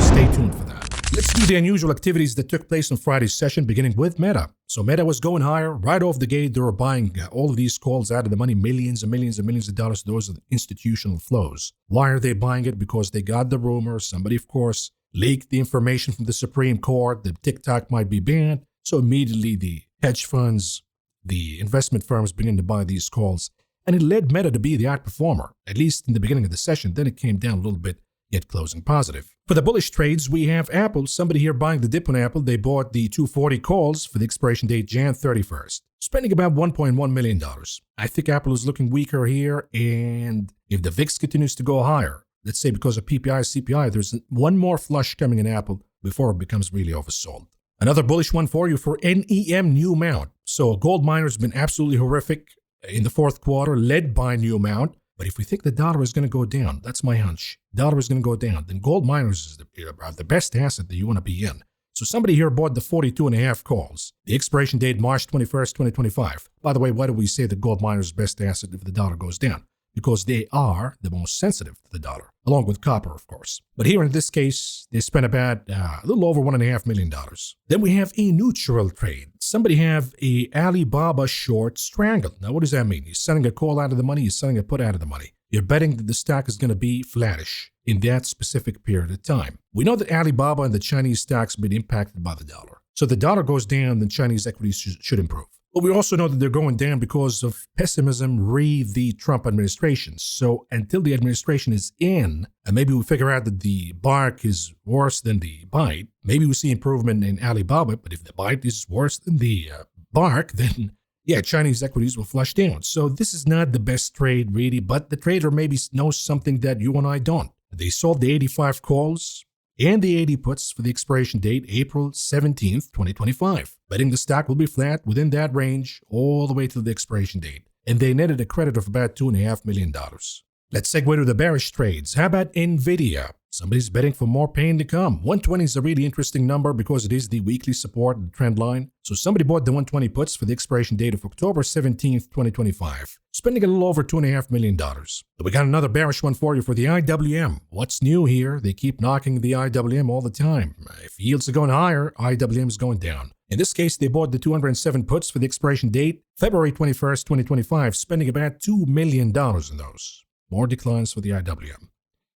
Stay tuned for that. Let's do the unusual activities that took place on Friday's session, beginning with Meta. So Meta was going higher right off the gate. They were buying all of these calls out of the money, millions and millions and millions of dollars. Those are the institutional flows. Why are they buying it? Because they got the rumor. Somebody, of course, leaked the information from the Supreme Court that TikTok might be banned. So immediately the hedge funds, the investment firms began to buy these calls. And it led Meta to be the outperformer, at least in the beginning of the session. Then it came down a little bit, yet closing positive. For the bullish trades, we have Apple. Somebody here buying the dip on Apple. They bought the 240 calls for the expiration date Jan 31st, spending about $1.1 million. I think Apple is looking weaker here, and if the VIX continues to go higher, let's say because of PPI, CPI, there's one more flush coming in Apple before it becomes really oversold. Another bullish one for you for NEM New Mount. So gold miner's been absolutely horrific in the fourth quarter, led by New Mount. But if we think the dollar is going to go down, that's my hunch, dollar is going to go down, then gold miners is the best asset that you want to be in. So somebody here bought the 42.5 calls. The expiration date, March 21st, 2025. By the way, why do we say that gold miners is the best asset if the dollar goes down? Because they are the most sensitive to the dollar, along with copper, of course. But here in this case, they spent about a little over $1.5 million. Then we have a neutral trade. Somebody have a Alibaba short strangle. Now, what does that mean? You're selling a call out of the money, you're selling a put out of the money. You're betting that the stock is going to be flattish in that specific period of time. We know that Alibaba and the Chinese stocks have been impacted by the dollar. So the dollar goes down, then Chinese equities should improve. But we also know that they're going down because of pessimism re the Trump administration. So until the administration is in, and maybe we figure out that the bark is worse than the bite, maybe we see improvement in Alibaba. But if the bite is worse than the bark, then yeah, Chinese equities will flush down. So this is not the best trade really, but the trader maybe knows something that you and I don't. They sold the 85 calls and the 80 puts for the expiration date, April 17th, 2025. Betting the stock will be flat within that range all the way till the expiration date. And they netted a credit of about $2.5 million. Let's segue to the bearish trades. How about NVIDIA? Somebody's betting for more pain to come. 120 is a really interesting number because it is the weekly support and trend line. So somebody bought the 120 puts for the expiration date of October 17th, 2025, spending a little over $2.5 million. But we got another bearish one for you for the IWM. What's new here? They keep knocking the IWM all the time. If yields are going higher, IWM is going down. In this case, they bought the 207 puts for the expiration date, February 21st, 2025, spending about $2 million in those. More declines for the IWM.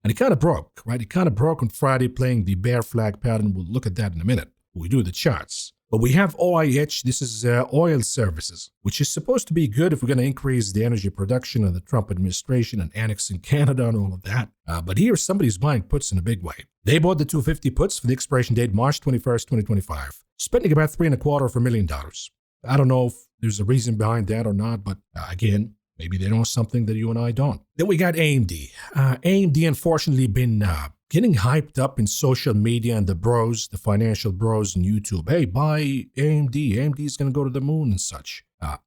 And it kind of broke, right? It kind of broke on Friday, playing the bear flag pattern. We'll look at that in a minute. We do the charts. But we have OIH. This is oil services, which is supposed to be good if we're going to increase the energy production of the Trump administration and annexing Canada and all of that. But here, somebody's buying puts in a big way. They bought the 250 puts for the expiration date, March 21st, 2025, spending about $3.25 million. I don't know if there's a reason behind that or not, but again, maybe they know something that you and I don't. Then we got AMD. AMD, unfortunately, been getting hyped up in social media and the bros, the financial bros on YouTube. Hey, buy AMD. AMD is going to go to the moon and such.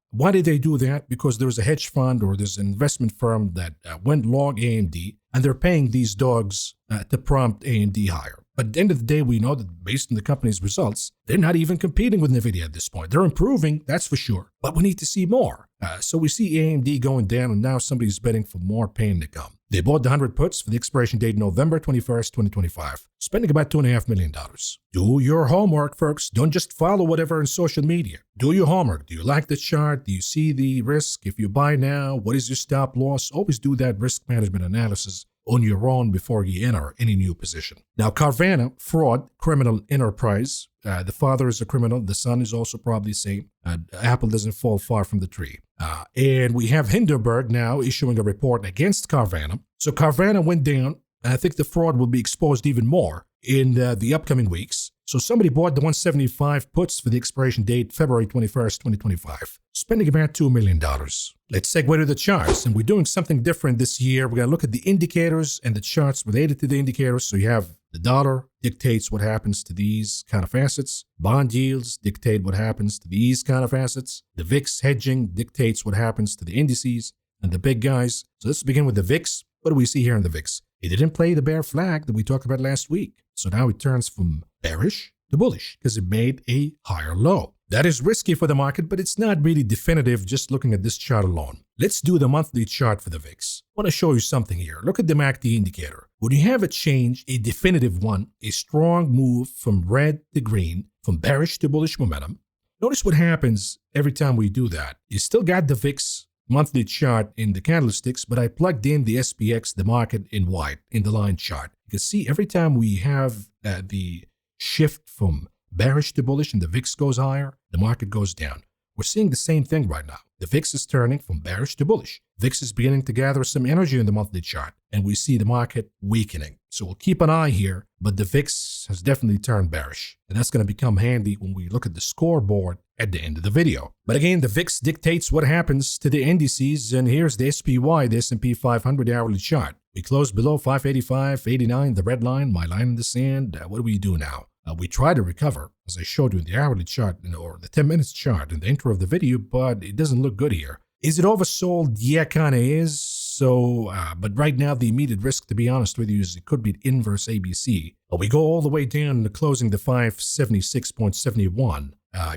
Why did they do that? Because there was a hedge fund or there's an investment firm that went long AMD, and they're paying these dogs to prompt AMD higher. But at the end of the day, we know that based on the company's results, they're not even competing with NVIDIA at this point. They're improving, that's for sure. But we need to see more. So we see AMD going down, and now somebody's betting for more pain to come. They bought the 100 puts for the expiration date November 21st, 2025, spending about $2.5 million. Do your homework, folks. Don't just follow whatever in social media. Do your homework. Do you like the chart? Do you see the risk? If you buy now, what is your stop loss? Always do that risk management analysis on your own before you enter any new position. Now, Carvana, fraud, criminal enterprise. The father is a criminal. The son is also probably the same. Apple doesn't fall far from the tree. And we have Hindenburg now issuing a report against Carvana. So Carvana went down, and I think the fraud will be exposed even more in the upcoming weeks. So somebody bought the 175 puts for the expiration date February 21st, 2025, spending about $2 million. Let's segue to the charts, and we're doing something different this year. We're going to look at the indicators and the charts related to the indicators. So you have the dollar dictates what happens to these kind of assets. Bond yields dictate what happens to these kind of assets. The VIX hedging dictates what happens to the indices and the big guys. So let's begin with the VIX. What do we see here in the VIX? It didn't play the bear flag that we talked about last week. So now it turns from bearish to bullish because it made a higher low. That is risky for the market, but it's not really definitive just looking at this chart alone. Let's do the monthly chart for the VIX. I want to show you something here. Look at the MACD indicator. When you have a change, a definitive one, a strong move from red to green, from bearish to bullish momentum, notice what happens every time we do that. You still got the VIX monthly chart in the candlesticks, but I plugged in the SPX, the market in white, in the line chart. You can see every time we have the shift from bearish to bullish and the VIX goes higher, the market goes down. We're seeing the same thing right now. The VIX is turning from bearish to bullish. VIX is beginning to gather some energy in the monthly chart, and we see the market weakening. So we'll keep an eye here, but the VIX has definitely turned bearish. And that's going to become handy when we look at the scoreboard at the end of the video. But again, the VIX dictates what happens to the indices, and here's the SPY, the S&P 500 hourly chart. We closed below 585.89, the red line, my line in the sand. What do we do now? We try to recover, as I showed you in the hourly chart or the 10 minutes chart in the intro of the video, but it doesn't look good here. Is it oversold? Yeah, kind of is. So, but right now the immediate risk, to be honest with you, is it could be inverse ABC. But we go all the way down to closing the 576.71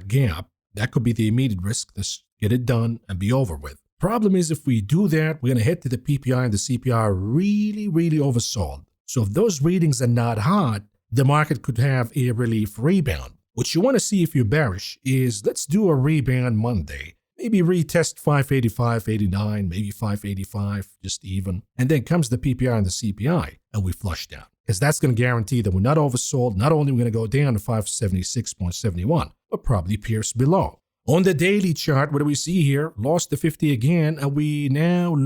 gap. That could be the immediate risk. Let's get it done and be over with. Problem is, if we do that, we're going to head to the PPI and the CPI really, really oversold. So if those readings are not hot, the market could have a relief rebound. What you want to see if you're bearish is let's do a rebound Monday. Maybe retest 585.89, maybe 585, just even. And then comes the PPI and the CPI, and we flush down. Because that's going to guarantee that we're not oversold. Not only are we going to go down to 576.71, but probably pierce below. On the daily chart, what do we see here? Lost the 50 again, and we now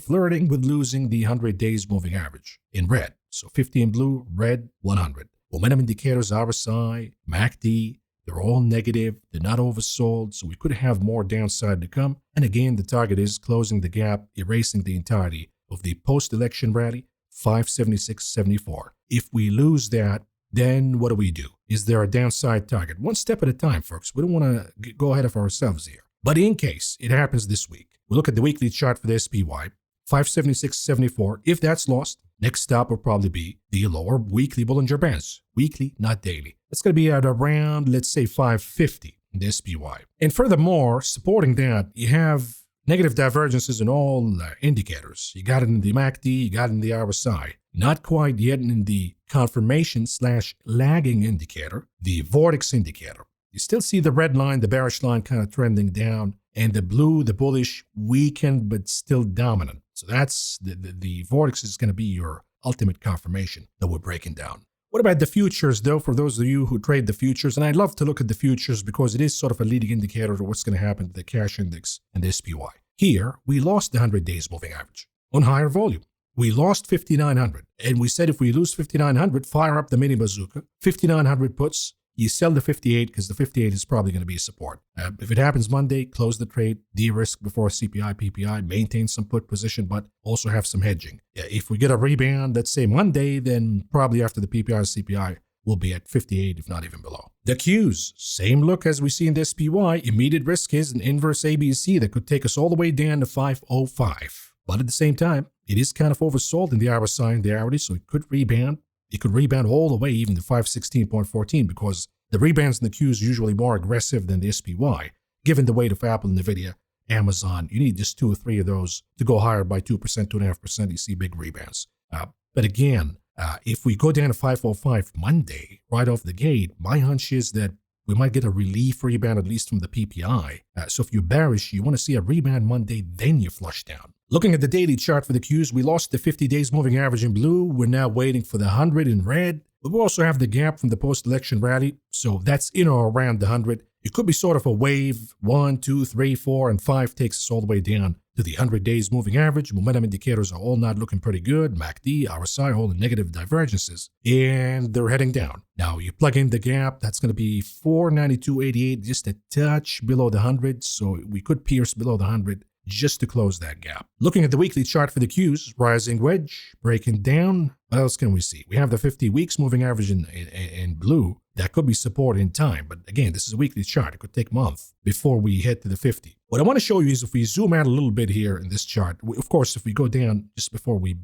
flirting with losing the 100 days moving average in red. So 50 in blue, red, 100. Momentum indicators, RSI, MACD, they're all negative. They're not oversold, so we could have more downside to come. And again, the target is closing the gap, erasing the entirety of the post-election rally, 576.74. If we lose that, then what do? Is there a downside target? One step at a time, folks. We don't want to go ahead of ourselves here. But in case it happens this week, we look at the weekly chart for the SPY, 576.74. If that's lost, next stop will probably be the lower weekly Bollinger Bands. Weekly, not daily. It's going to be at around, let's say, 550 in the SPY. And furthermore, supporting that, you have negative divergences in all indicators. You got it in the MACD, you got it in the RSI. Not quite yet in the confirmation/lagging indicator, the vortex indicator. You still see the red line, the bearish line kind of trending down, and the blue, the bullish, weakened but still dominant. So that's the vortex is going to be your ultimate confirmation that we're breaking down. What about the futures, though, for those of you who trade the futures? And I love to look at the futures because it is sort of a leading indicator of what's going to happen to the cash index and the SPY. Here, we lost the 100 days moving average on higher volume. We lost 5,900, and we said if we lose 5,900, fire up the mini bazooka. 5,900 puts you sell the 58 because the 58 is probably going to be support. If it happens Monday, close the trade, de-risk before CPI, PPI, maintain some put position, but also have some hedging. If we get a rebound, let's say Monday, then probably after the PPI or CPI, we'll be at 58, if not even below. The Qs, same look as we see in the SPY. Immediate risk is an inverse ABC that could take us all the way down to 505. But at the same time, it is kind of oversold in the RSI and the hourly, so it could rebound. It could rebound all the way even to 516.14 because the rebounds in the Qs are usually more aggressive than the SPY. Given the weight of Apple, Nvidia, Amazon, you need just 2 or 3 of those to go higher by 2%, 2.5%. You see big rebounds. But again, if we go down to 505 Monday, right off the gate, my hunch is that we might get a relief rebound, at least from the PPI. So if you're bearish, you want to see a rebound Monday, then you flush down. Looking at the daily chart for the Qs, we lost the 50 days moving average in blue. We're now waiting for the 100 in red. But we also have the gap from the post-election rally. So that's in or around the 100. It could be sort of a wave. 1, 2, 3, 4, and 5 takes us all the way down to the 100 days moving average. Momentum indicators are all not looking pretty good. MACD, RSI, all the negative divergences. And they're heading down. Now, you plug in the gap. That's going to be 492.88, just a touch below the 100. So we could pierce below the 100 just to close that gap. Looking at the weekly chart for the Qs, rising wedge, breaking down. What else can we see? We have the 50 weeks moving average in blue. That could be support in time. But again, this is a weekly chart. It could take a month before we head to the 50. What I want to show you is if we zoom out a little bit here in this chart, of course, if we go down just before we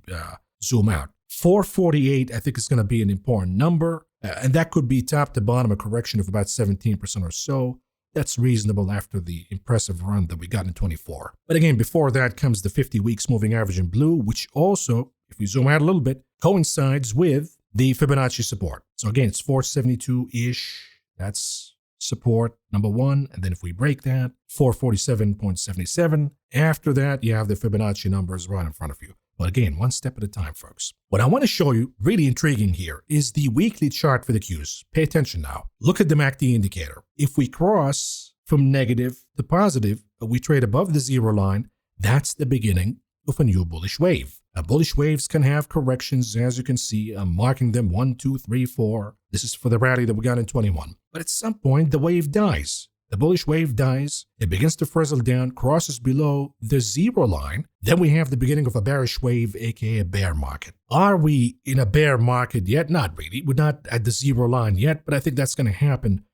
zoom out, 448, I think is going to be an important number. And that could be top to bottom, a correction of about 17% or so. That's reasonable after the impressive run that we got in 24. But again, before that comes the 50 weeks moving average in blue, which also, if we zoom out a little bit, coincides with the Fibonacci support. So again, it's 472-ish. That's support number 1. And then if we break that, 447.77. After that, you have the Fibonacci numbers right in front of you. But again, one step at a time, folks. What I want to show you, really intriguing here, is the weekly chart for the Qs. Pay attention now. Look at the MACD indicator. If we cross from negative to positive, but we trade above the 0 line, that's the beginning of a new bullish wave. Bullish waves can have corrections, as you can see. I'm marking them 1, 2, 3, 4. This is for the rally that we got in 21. But at some point, the wave dies. The bullish wave dies, it begins to frizzle down, crosses below the 0 line. Then we have the beginning of a bearish wave, aka a bear market. Are we in a bear market yet? Not really. We're not at the 0 line yet, but I think that's going to happen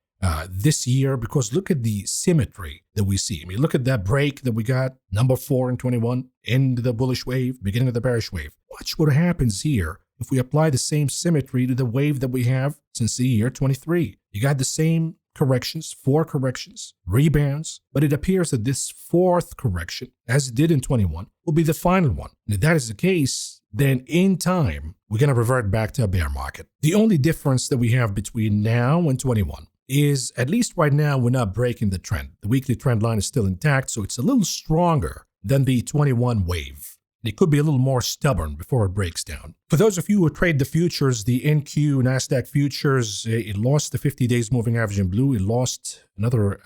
this year because look at the symmetry that we see. I mean, look at that break that we got, number 4 in 21, end of the bullish wave, beginning of the bearish wave. Watch what happens here if we apply the same symmetry to the wave that we have since the year 23. You got the same corrections, 4 corrections, rebounds, but it appears that this 4th correction, as it did in 21, will be the final one. And if that is the case, then in time, we're going to revert back to a bear market. The only difference that we have between now and 21 is, at least right now, we're not breaking the trend. The weekly trend line is still intact, so it's a little stronger than the 21 wave. It could be a little more stubborn before it breaks down. For those of you who trade the futures, the NQ NASDAQ futures, it lost the 50 days moving average in blue. It lost another,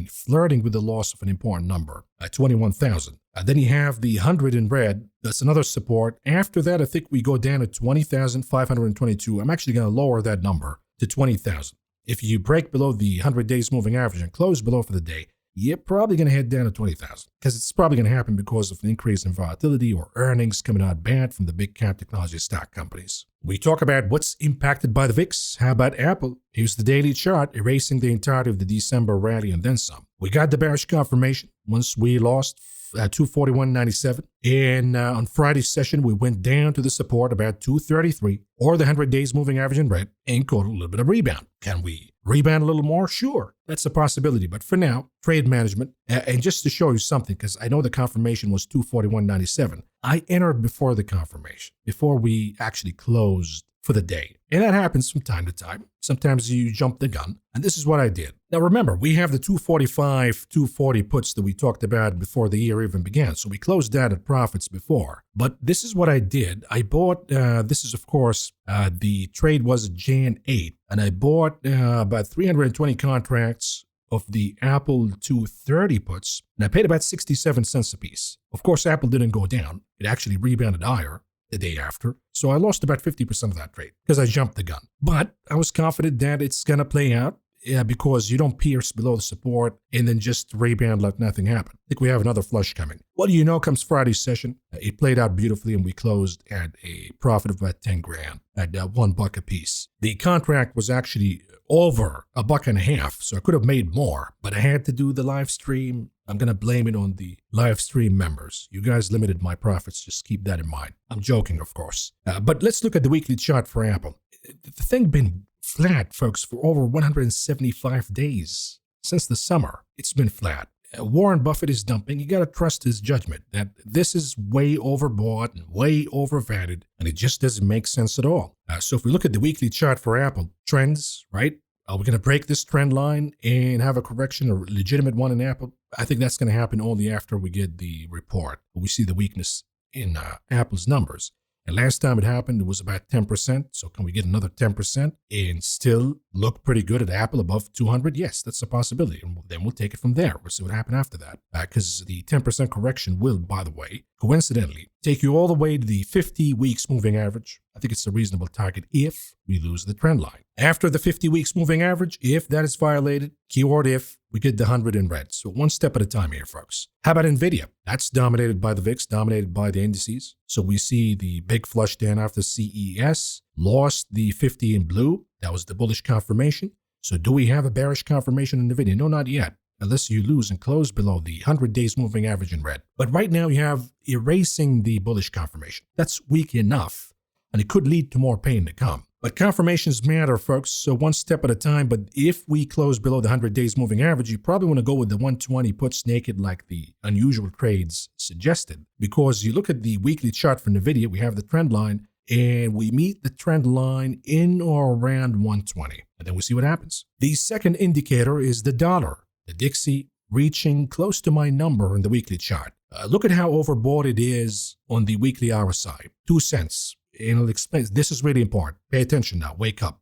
flirting with the loss of an important number, 21,000. Then you have the 100 in red. That's another support. After that, I think we go down to 20,522. I'm actually going to lower that number to 20,000. If you break below the 100 days moving average and close below for the day, you're probably going to head down to 20,000 because it's probably going to happen because of an increase in volatility or earnings coming out bad from the big cap technology stock companies. We talk about what's impacted by the VIX. How about Apple? Here's the daily chart, erasing the entirety of the December rally and then some. We got the bearish confirmation once we lost 241.97. And on Friday's session, we went down to the support about 233 or the 100 days moving average in red and caught a little bit of rebound. Can we rebound a little more? Sure, that's a possibility. But for now, trade management. And just to show you something, because I know the confirmation was 241.97. I entered before the confirmation, before we actually closed for the day. And that happens from time to time. Sometimes you jump the gun. And this is what I did. Now remember, we have the 245, 240 puts that we talked about before the year even began. So we closed that at profits before. But this is what I did. I bought, this is of course, the trade was Jan 8. And I bought about 320 contracts of the Apple 230 puts. And I paid about 67 cents a piece. Of course, Apple didn't go down. It actually rebounded higher the day after. So I lost about 50% of that trade because I jumped the gun. But I was confident that it's going to play out. because you don't pierce below the support and then just rebound like nothing happened. I think we have another flush coming. What do you know comes Friday's session? It played out beautifully and we closed at a profit of about 10 grand at $1 a piece. The contract was actually over $1.50, so I could have made more, but I had to do the live stream. I'm going to blame it on the live stream members. You guys limited my profits. Just keep that in mind. I'm joking, of course. But let's look at the weekly chart for Apple. The thing been flat, folks, for over 175 days. Since the summer, it's been flat. Warren Buffett is dumping. You got to trust his judgment that this is way overbought and way overvalued, and it just doesn't make sense at all. So if we look at the weekly chart for Apple, trends, right? Are we going to break this trend line and have a correction, a legitimate one in Apple? I think that's going to happen only after we get the report. We see the weakness in Apple's numbers. And last time it happened, it was about 10%. So can we get another 10% and still look pretty good at Apple above 200? Yes, that's a possibility. And then we'll take it from there. We'll see what happens after that. Because the 10% correction will, by the way, coincidentally, take you all the way to the 50 weeks moving average. I think it's a reasonable target if we lose the trend line. After the 50 weeks moving average, if that is violated, keyword if, we get the 100 in red. So one step at a time here, folks. How about NVIDIA? That's dominated by the VIX, dominated by the indices. So we see the big flush down after CES, lost the 50 in blue. That was the bullish confirmation. So do we have a bearish confirmation in NVIDIA? No, not yet. Unless you lose and close below the 100 days moving average in red. But right now you have erasing the bullish confirmation. That's weak enough, and it could lead to more pain to come. But confirmations matter, folks, so one step at a time. But if we close below the 100 days moving average, you probably want to go with the 120 puts naked like the unusual trades suggested. Because you look at the weekly chart for NVIDIA, we have the trend line, and we meet the trend line in or around 120. And then we see what happens. The second indicator is the dollar. The Dixie reaching close to my number in the weekly chart. Look at how overbought it is on the weekly RSI. 2 cents. And I'll explain. This is really important. Pay attention now. Wake up.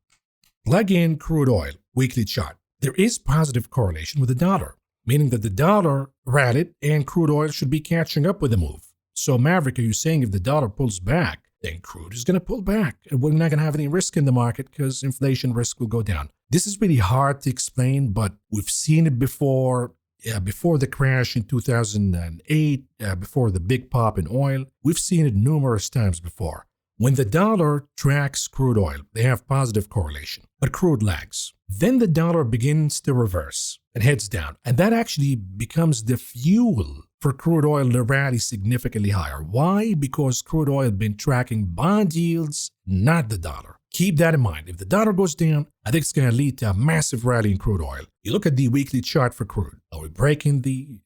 Plug in crude oil, weekly chart. There is positive correlation with the dollar, meaning that the dollar rallied and crude oil should be catching up with the move. So, Maverick, are you saying if the dollar pulls back, then crude is going to pull back? And we're not going to have any risk in the market because inflation risk will go down. This is really hard to explain, but we've seen it before. Before the crash in 2008, before the big pop in oil. We've seen it numerous times before. When the dollar tracks crude oil, they have positive correlation, but crude lags. Then the dollar begins to reverse and heads down. And that actually becomes the fuel for crude oil to rally significantly higher. Why? Because crude oil has been tracking bond yields, not the dollar. Keep that in mind. If the dollar goes down, I think it's going to lead to a massive rally in crude oil. You look at the weekly chart for crude. Are we breaking the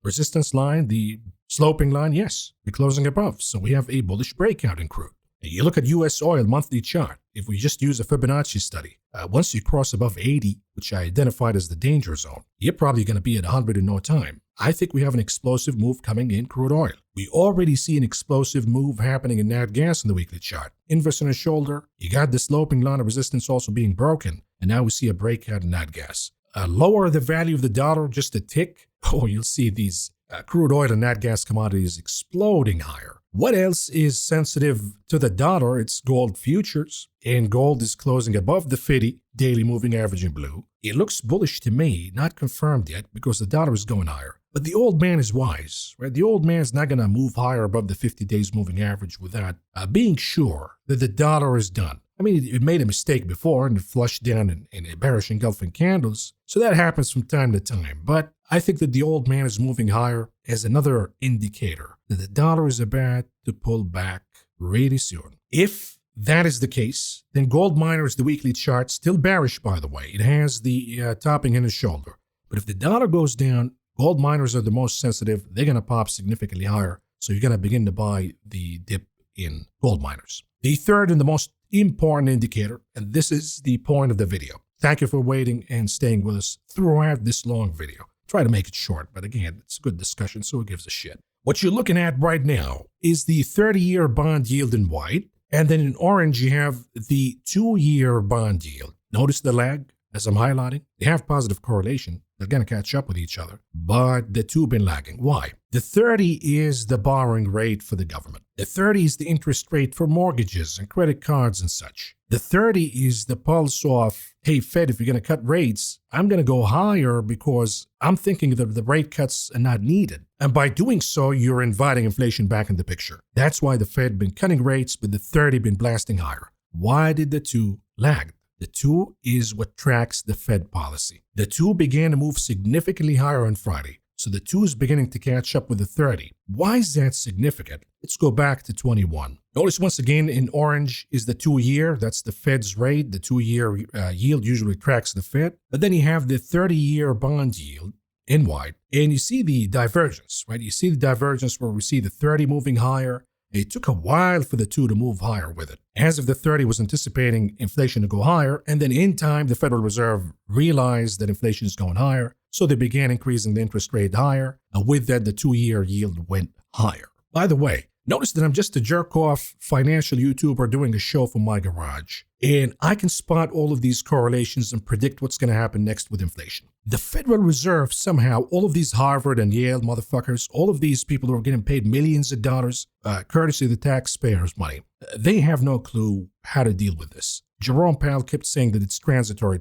resistance line, the sloping line? Yes, we're closing above. So we have a bullish breakout in crude. You look at U.S. oil monthly chart. If we just use a Fibonacci study, once you cross above 80, which I identified as the danger zone, you're probably going to be at 100 in no time. I think we have an explosive move coming in crude oil. We already see an explosive move happening in nat gas in the weekly chart. Inverse on a shoulder. You got the sloping line of resistance also being broken. And now we see a breakout in nat gas. Lower the value of the dollar just a tick. Oh, you'll see these crude oil and nat gas commodities exploding higher. What else is sensitive to the dollar? It's gold futures, and gold is closing above the 50 daily moving average in blue. It looks bullish to me, not confirmed yet because the dollar is going higher. But the old man is wise, right? The old man is not going to move higher above the 50 days moving average without being sure that the dollar is done. I mean, it made a mistake before and it flushed down in a bearish engulfing candles. So that happens from time to time. But I think that the old man is moving higher as another indicator that the dollar is about to pull back really soon. If that is the case, then gold miners, the weekly chart, still bearish, by the way. It has the topping in the shoulder. But if the dollar goes down, gold miners are the most sensitive. They're going to pop significantly higher. So you're going to begin to buy the dip in gold miners. The third and the most important indicator, and this is the point of the video. Thank you for waiting and staying with us throughout this long video. Try to make it short, but again, it's a good discussion, so who gives a shit? What you're looking at right now is the 30-year bond yield in white, and then in orange you have the 2-year bond yield. Notice the lag as I'm highlighting? They have positive correlation. They're going to catch up with each other, but the two have been lagging. Why? The 30 is the borrowing rate for the government. The 30 is the interest rate for mortgages and credit cards and such. The 30 is the pulse of, hey, Fed, if you're going to cut rates, I'm going to go higher because I'm thinking that the rate cuts are not needed. And by doing so, you're inviting inflation back in the picture. That's why the Fed been cutting rates, but the 30 been blasting higher. Why did the two lag? The two is what tracks the Fed policy. The two began to move significantly higher on Friday. So the 2 is beginning to catch up with the 30. Why is that significant? Let's go back to 21. Notice once again in orange is the 2-year. That's the Fed's rate. The 2-year yield usually tracks the Fed. But then you have the 30-year bond yield in white. And you see the divergence, right? You see the divergence where we see the 30 moving higher. It took a while for the 2 to move higher with it, as if the 30 was anticipating inflation to go higher, and then in time, the Federal Reserve realized that inflation is going higher, so they began increasing the interest rate higher, and with that, the 2-year yield went higher. By the way, notice that I'm just a jerk-off financial YouTuber doing a show from my garage, and I can spot all of these correlations and predict what's going to happen next with inflation. The Federal Reserve, somehow, all of these Harvard and Yale motherfuckers, all of these people who are getting paid millions of dollars, courtesy of the taxpayers' money, they have no clue how to deal with this. Jerome Powell kept saying that it's transitory,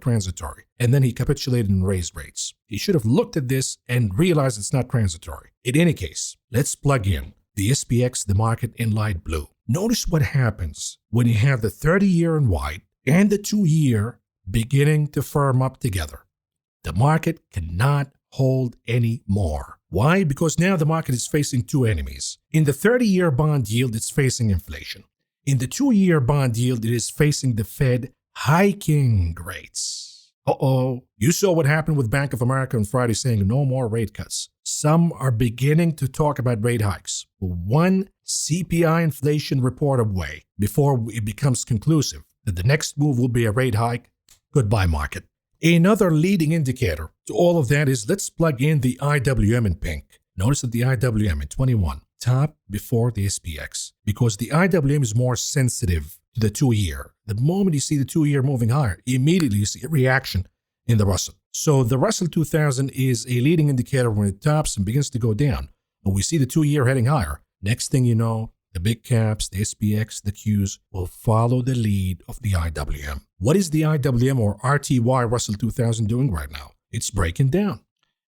and then he capitulated and raised rates. He should have looked at this and realized it's not transitory. In any case, let's plug in the SPX, the market in light blue. Notice what happens when you have the 30-year in white and the 2-year beginning to firm up together. The market cannot hold any more. Why? Because now the market is facing two enemies. In the 30-year bond yield, it's facing inflation. In the 2-year bond yield, it is facing the Fed hiking rates. You saw what happened with Bank of America on Friday saying no more rate cuts. Some are beginning to talk about rate hikes. One CPI inflation report away before it becomes conclusive that the next move will be a rate hike. Goodbye, market. Another leading indicator to all of that is let's plug in the IWM in pink. Notice that the IWM in 21 top before the SPX because the IWM is more sensitive to the 2-year. The moment you see the 2-year moving higher, immediately you see a reaction in the Russell. So the Russell 2000 is a leading indicator when it tops and begins to go down. When we see the 2-year heading higher, next thing you know, the big caps, the SPX, the Qs will follow the lead of the IWM. What is the IWM or RTY Russell 2000 doing right now? It's breaking down.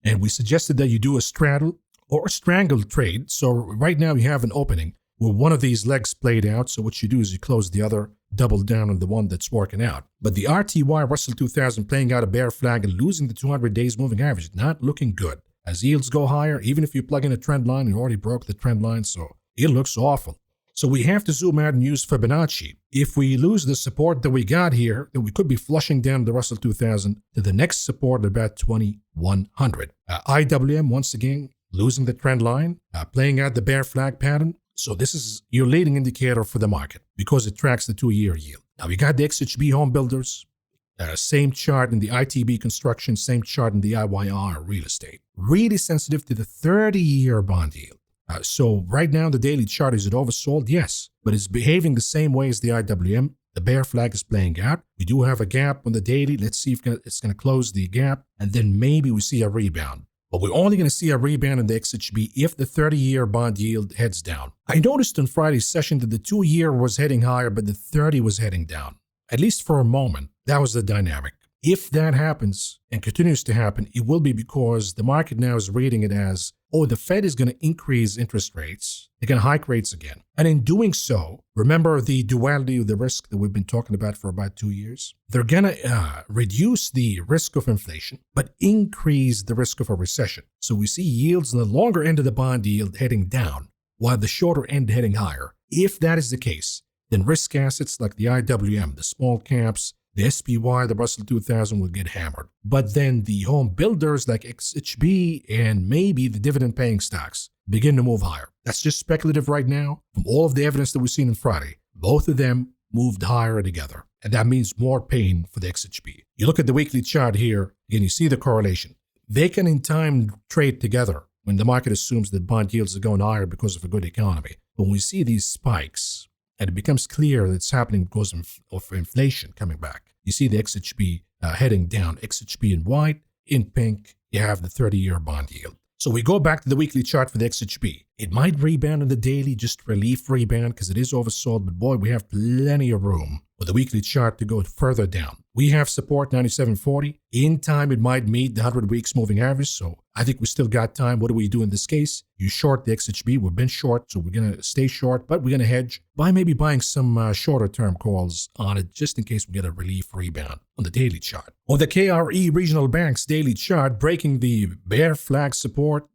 And we suggested that you do a straddle or a strangle trade. So right now you have an opening where one of these legs played out. So what you do is you close the other, double down on the one that's working out. But the RTY Russell 2000 playing out a bear flag and losing the 200 days moving average, not looking good. As yields go higher, even if you plug in a trend line, you already broke the trend line, so it looks awful. So we have to zoom out and use Fibonacci. If we lose the support that we got here, then we could be flushing down the Russell 2000 to the next support at about 2100. IWM, once again, losing the trend line, playing out the bear flag pattern. So this is your leading indicator for the market because it tracks the 2-year yield. Now we got the XHB home builders, same chart in the ITB construction, same chart in the IYR real estate. Really sensitive to the 30-year bond yield. So right now the daily chart, is it oversold? Yes, but it's behaving the same way as the IWM. The bear flag is playing out. We do have a gap on the daily. Let's see if it's going to close the gap, and then maybe we see a rebound. But we're only going to see a rebound in the XHB if the 30-year bond yield heads down. I noticed on Friday's session that the 2-year was heading higher, but the 30 was heading down. At least for a moment, that was the dynamic. If that happens and continues to happen, it will be because the market now is reading it as, the Fed is going to increase interest rates. They're going to hike rates again. And in doing so, remember the duality of the risk that we've been talking about for about 2 years? They're going to reduce the risk of inflation, but increase the risk of a recession. So we see yields on the longer end of the bond yield heading down, while the shorter end heading higher. If that is the case, then risk assets like the IWM, the small caps, the SPY, the Russell 2000 will get hammered. But then the home builders like XHB and maybe the dividend-paying stocks begin to move higher. That's just speculative right now. From all of the evidence that we've seen on Friday, both of them moved higher together. And that means more pain for the XHB. You look at the weekly chart here, again, you see the correlation. They can in time trade together when the market assumes that bond yields are going higher because of a good economy. When we see these spikes, and it becomes clear that it's happening because of inflation coming back. You see the XHB heading down, XHB in white, in pink, you have the 30-year bond yield. So we go back to the weekly chart for the XHB. It might rebound in the daily, just relief rebound because it is oversold, but boy, we have plenty of room for the weekly chart to go further down. We have support 97.40. In time, it might meet the 100 weeks moving average, so I think we still got time. What do we do in this case? You short the XHB. We've been short, so we're going to stay short, but we're going to hedge by maybe buying some shorter term calls on it just in case we get a relief rebound on the daily chart. On the KRE Regional Bank's daily chart, breaking the bear flag support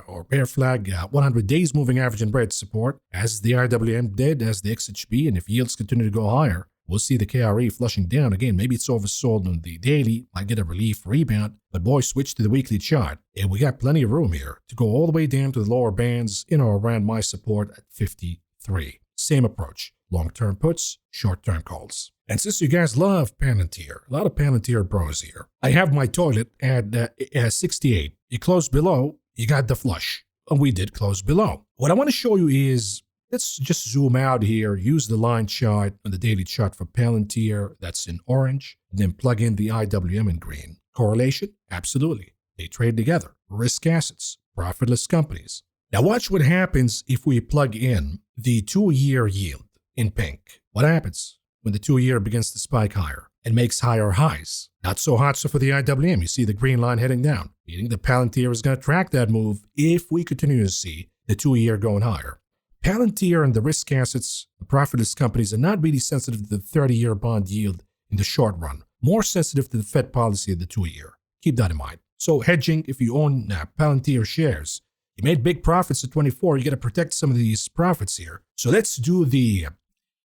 or bear flag 100 days moving average and bread support as the IWM did, as the XHB, and if yields continue to go higher, we'll see the KRE flushing down. Again, maybe it's oversold on the daily, might get a relief rebound, but boy, switch to the weekly chart. And we got plenty of room here to go all the way down to the lower bands in or around my support at 53. Same approach. Long-term puts, short-term calls. And since you guys love Palantir, a lot of Palantir bros here, I have my toilet at 68. You close below, you got the flush. And we did close below. What I want to show you is, let's just zoom out here, use the line chart on the daily chart for Palantir, that's in orange, and then plug in the IWM in green. Correlation? Absolutely. They trade together. Risk assets, profitless companies. Now watch what happens if we plug in the 2-year yield in pink. What happens when the 2-year begins to spike higher and makes higher highs? Not so hot so for the IWM. You see the green line heading down, meaning the Palantir is going to track that move if we continue to see the 2-year going higher. Palantir and the risk assets, the profitless companies, are not really sensitive to the 30-year bond yield in the short run, more sensitive to the Fed policy of the 2-year. Keep that in mind. So hedging, if you own Palantir shares, you made big profits at 24, you got to protect some of these profits here. So let's do the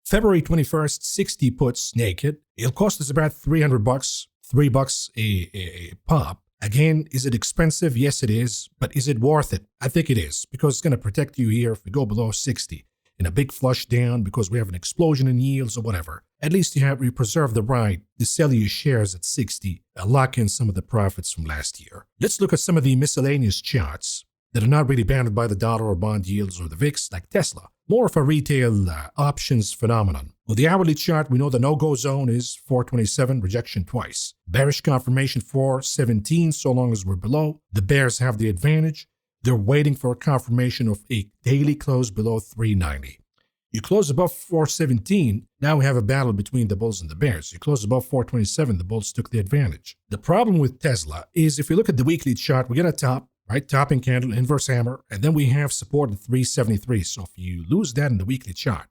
February 21st 60 puts naked. It'll cost us about $300, $3 a pop. Again, is it expensive? Yes, it is. But is it worth it? I think it is, because it's going to protect you here if we go below 60 in a big flush down because we have an explosion in yields or whatever. At least you preserve the right to sell your shares at 60 and lock in some of the profits from last year. Let's look at some of the miscellaneous charts that are not really bounded by the dollar or bond yields or the VIX, like Tesla. More of a retail options phenomenon. On the hourly chart, we know the no-go zone is 427, rejection twice. Bearish confirmation 417, so long as we're below. The bears have the advantage. They're waiting for a confirmation of a daily close below 390. You close above 417, now we have a battle between the bulls and the bears. You close above 427, the bulls took the advantage. The problem with Tesla is if you look at the weekly chart, we get a top, right? Topping candle, inverse hammer, and then we have support at 373. So if you lose that in the weekly chart,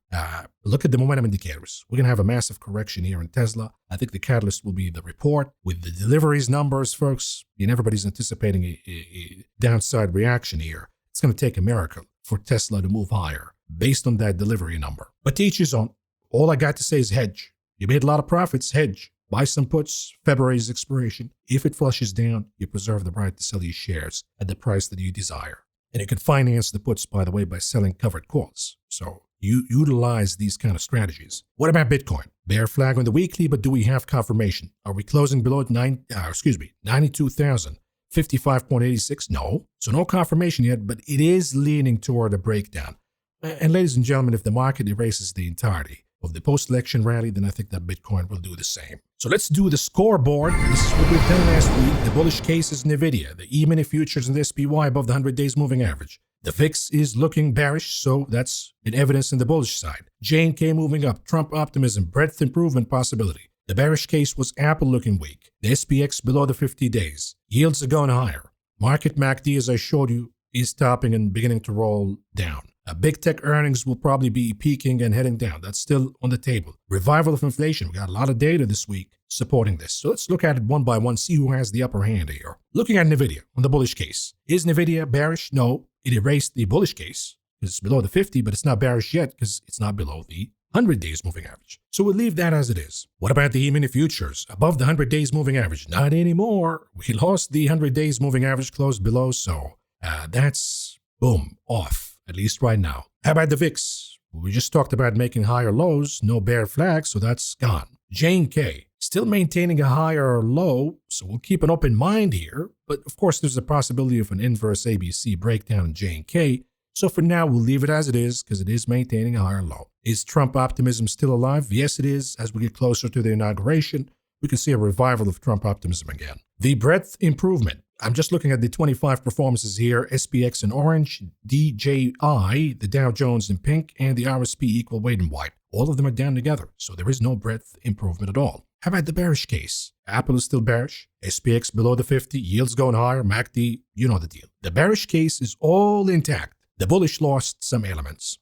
look at the momentum indicators. We're going to have a massive correction here in Tesla. I think the catalyst will be the report with the deliveries numbers, folks. And everybody's anticipating a downside reaction here. It's going to take a miracle for Tesla to move higher based on that delivery number. But to each his own. All I got to say is hedge. You made a lot of profits, hedge. Buy some puts, February's expiration. If it flushes down, you preserve the right to sell your shares at the price that you desire. And you can finance the puts, by the way, by selling covered calls. So you utilize these kind of strategies. What about Bitcoin? Bear flag on the weekly, but do we have confirmation? Are we closing below 92,000? 55.86? No. So no confirmation yet, but it is leaning toward a breakdown. And ladies and gentlemen, if the market erases the entirety of the post-election rally, then I think that Bitcoin will do the same. So let's do the scoreboard. This is what we've done last week. The bullish case is NVIDIA. The E-mini futures and the SPY above the 100 days moving average. The VIX is looking bearish, so that's an evidence in the bullish side. J&K moving up. Trump optimism. Breadth improvement possibility. The bearish case was Apple looking weak. The SPX below the 50 days. Yields are going higher. Market MACD, as I showed you, is topping and beginning to roll down. Big tech earnings will probably be peaking and heading down. That's still on the table. Revival of inflation. We got a lot of data this week supporting this. So let's look at it one by one, see who has the upper hand here. Looking at NVIDIA on the bullish case. Is NVIDIA bearish? No. It erased the bullish case. It's below the 50, but it's not bearish yet because it's not below the 100 days moving average. So we'll leave that as it is. What about the E-mini futures? Above the 100 days moving average? Not anymore. We lost the 100 days moving average, closed below. So that's boom, off. At least right now. How about the VIX? We just talked about making higher lows, no bear flag, so that's gone. J&K, still maintaining a higher low, so we'll keep an open mind here. But of course, there's a possibility of an inverse ABC breakdown in J&K. So for now, we'll leave it as it is because it is maintaining a higher low. Is Trump optimism still alive? Yes, it is. As we get closer to the inauguration, we can see a revival of Trump optimism again. The breadth improvement. I'm just looking at the 25 performances here. SPX in orange, DJI, the Dow Jones in pink, and the RSP equal weight in white. All of them are down together, so there is no breadth improvement at all. How about the bearish case? Apple is still bearish, SPX below the 50, yields going higher, MACD, you know the deal. The bearish case is all intact. The bullish lost some elements.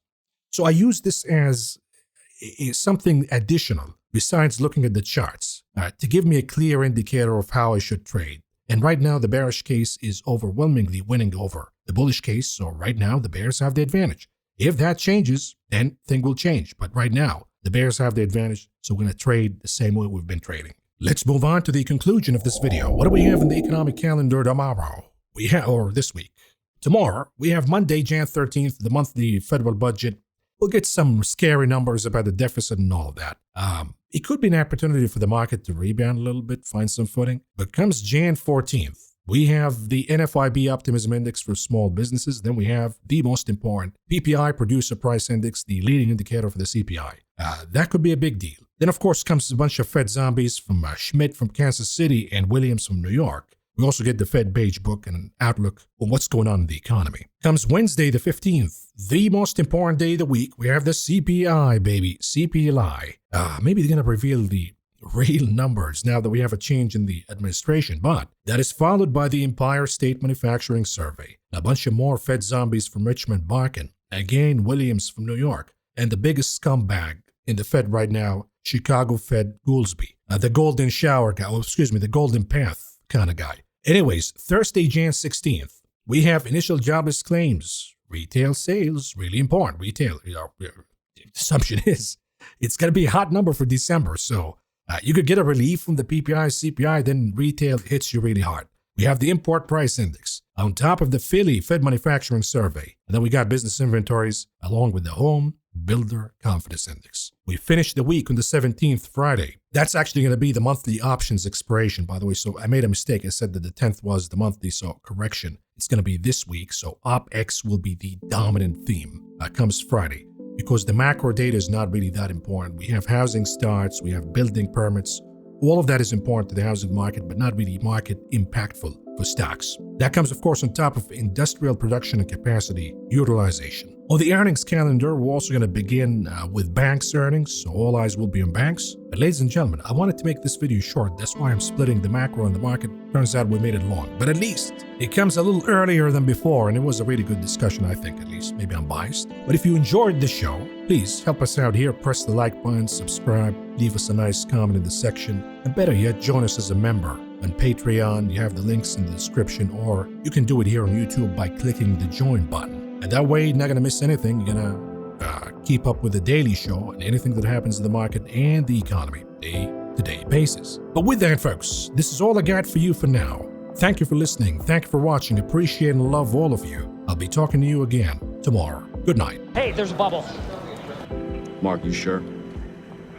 So I use this as something additional besides looking at the charts to give me a clear indicator of how I should trade. And right now, the bearish case is overwhelmingly winning over the bullish case, so right now, the bears have the advantage. If that changes, then things will change. But right now, the bears have the advantage, so we're going to trade the same way we've been trading. Let's move on to the conclusion of this video. What do we have in the economic calendar tomorrow? Or this week. Tomorrow, we have Monday, Jan 13th, the monthly federal budget. We'll get some scary numbers about the deficit and all of that. It could be an opportunity for the market to rebound a little bit, find some footing. But comes Jan 14th, we have the NFIB Optimism Index for small businesses. Then we have the most important PPI Producer Price Index, the leading indicator for the CPI. That could be a big deal. Then, of course, comes a bunch of Fed zombies from Schmidt from Kansas City and Williams from New York. We also get the Fed Beige Book and an outlook on what's going on in the economy. Comes Wednesday the 15th, the most important day of the week. We have the CPI, baby, CPI. Maybe they're going to reveal the real numbers now that we have a change in the administration, but that is followed by the Empire State Manufacturing Survey. A bunch of more Fed zombies from Richmond Barkin, again Williams from New York, and the biggest scumbag in the Fed right now, Chicago Fed Goolsbee, the golden shower guy, the golden path kind of guy. Anyways, Thursday, Jan 16th, we have initial jobless claims, retail sales, really important, retail. The assumption is it's going to be a hot number for December, so you could get a relief from the PPI, CPI, then retail hits you really hard. We have the import price index on top of the Philly Fed Manufacturing Survey, and then we got business inventories along with the Home Builder Confidence Index. We finished the week on the 17th, Friday. That's actually going to be the monthly options expiration, by the way. So I made a mistake. I said that the 10th was the monthly, so correction. It's going to be this week. So OpEx will be the dominant theme. Comes Friday because the macro data is not really that important. We have housing starts, we have building permits. All of that is important to the housing market, but not really market impactful for stocks. That comes, of course, on top of industrial production and capacity utilization. On the earnings calendar, we're also going to begin with banks earnings, so all eyes will be on banks. But ladies and gentlemen, I wanted to make this video short. That's why I'm splitting the macro and the market. Turns out we made it long. But at least it comes a little earlier than before, and it was a really good discussion, I think, at least. Maybe I'm biased. But if you enjoyed this show, please help us out here. Press the like button, subscribe, leave us a nice comment in the section, and better yet, join us as a member. On Patreon, you have the links in the description, or you can do it here on YouTube by clicking the join button. And that way, you're not going to miss anything. You're going to keep up with the daily show and anything that happens in the market and the economy, day-to-day basis. But with that, folks, this is all I got for you for now. Thank you for listening. Thank you for watching. Appreciate and love all of you. I'll be talking to you again tomorrow. Good night. Hey, there's a bubble. Mark, you sure?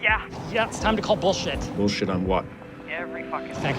Yeah, it's time to call bullshit. Bullshit on what? Every fucking thing.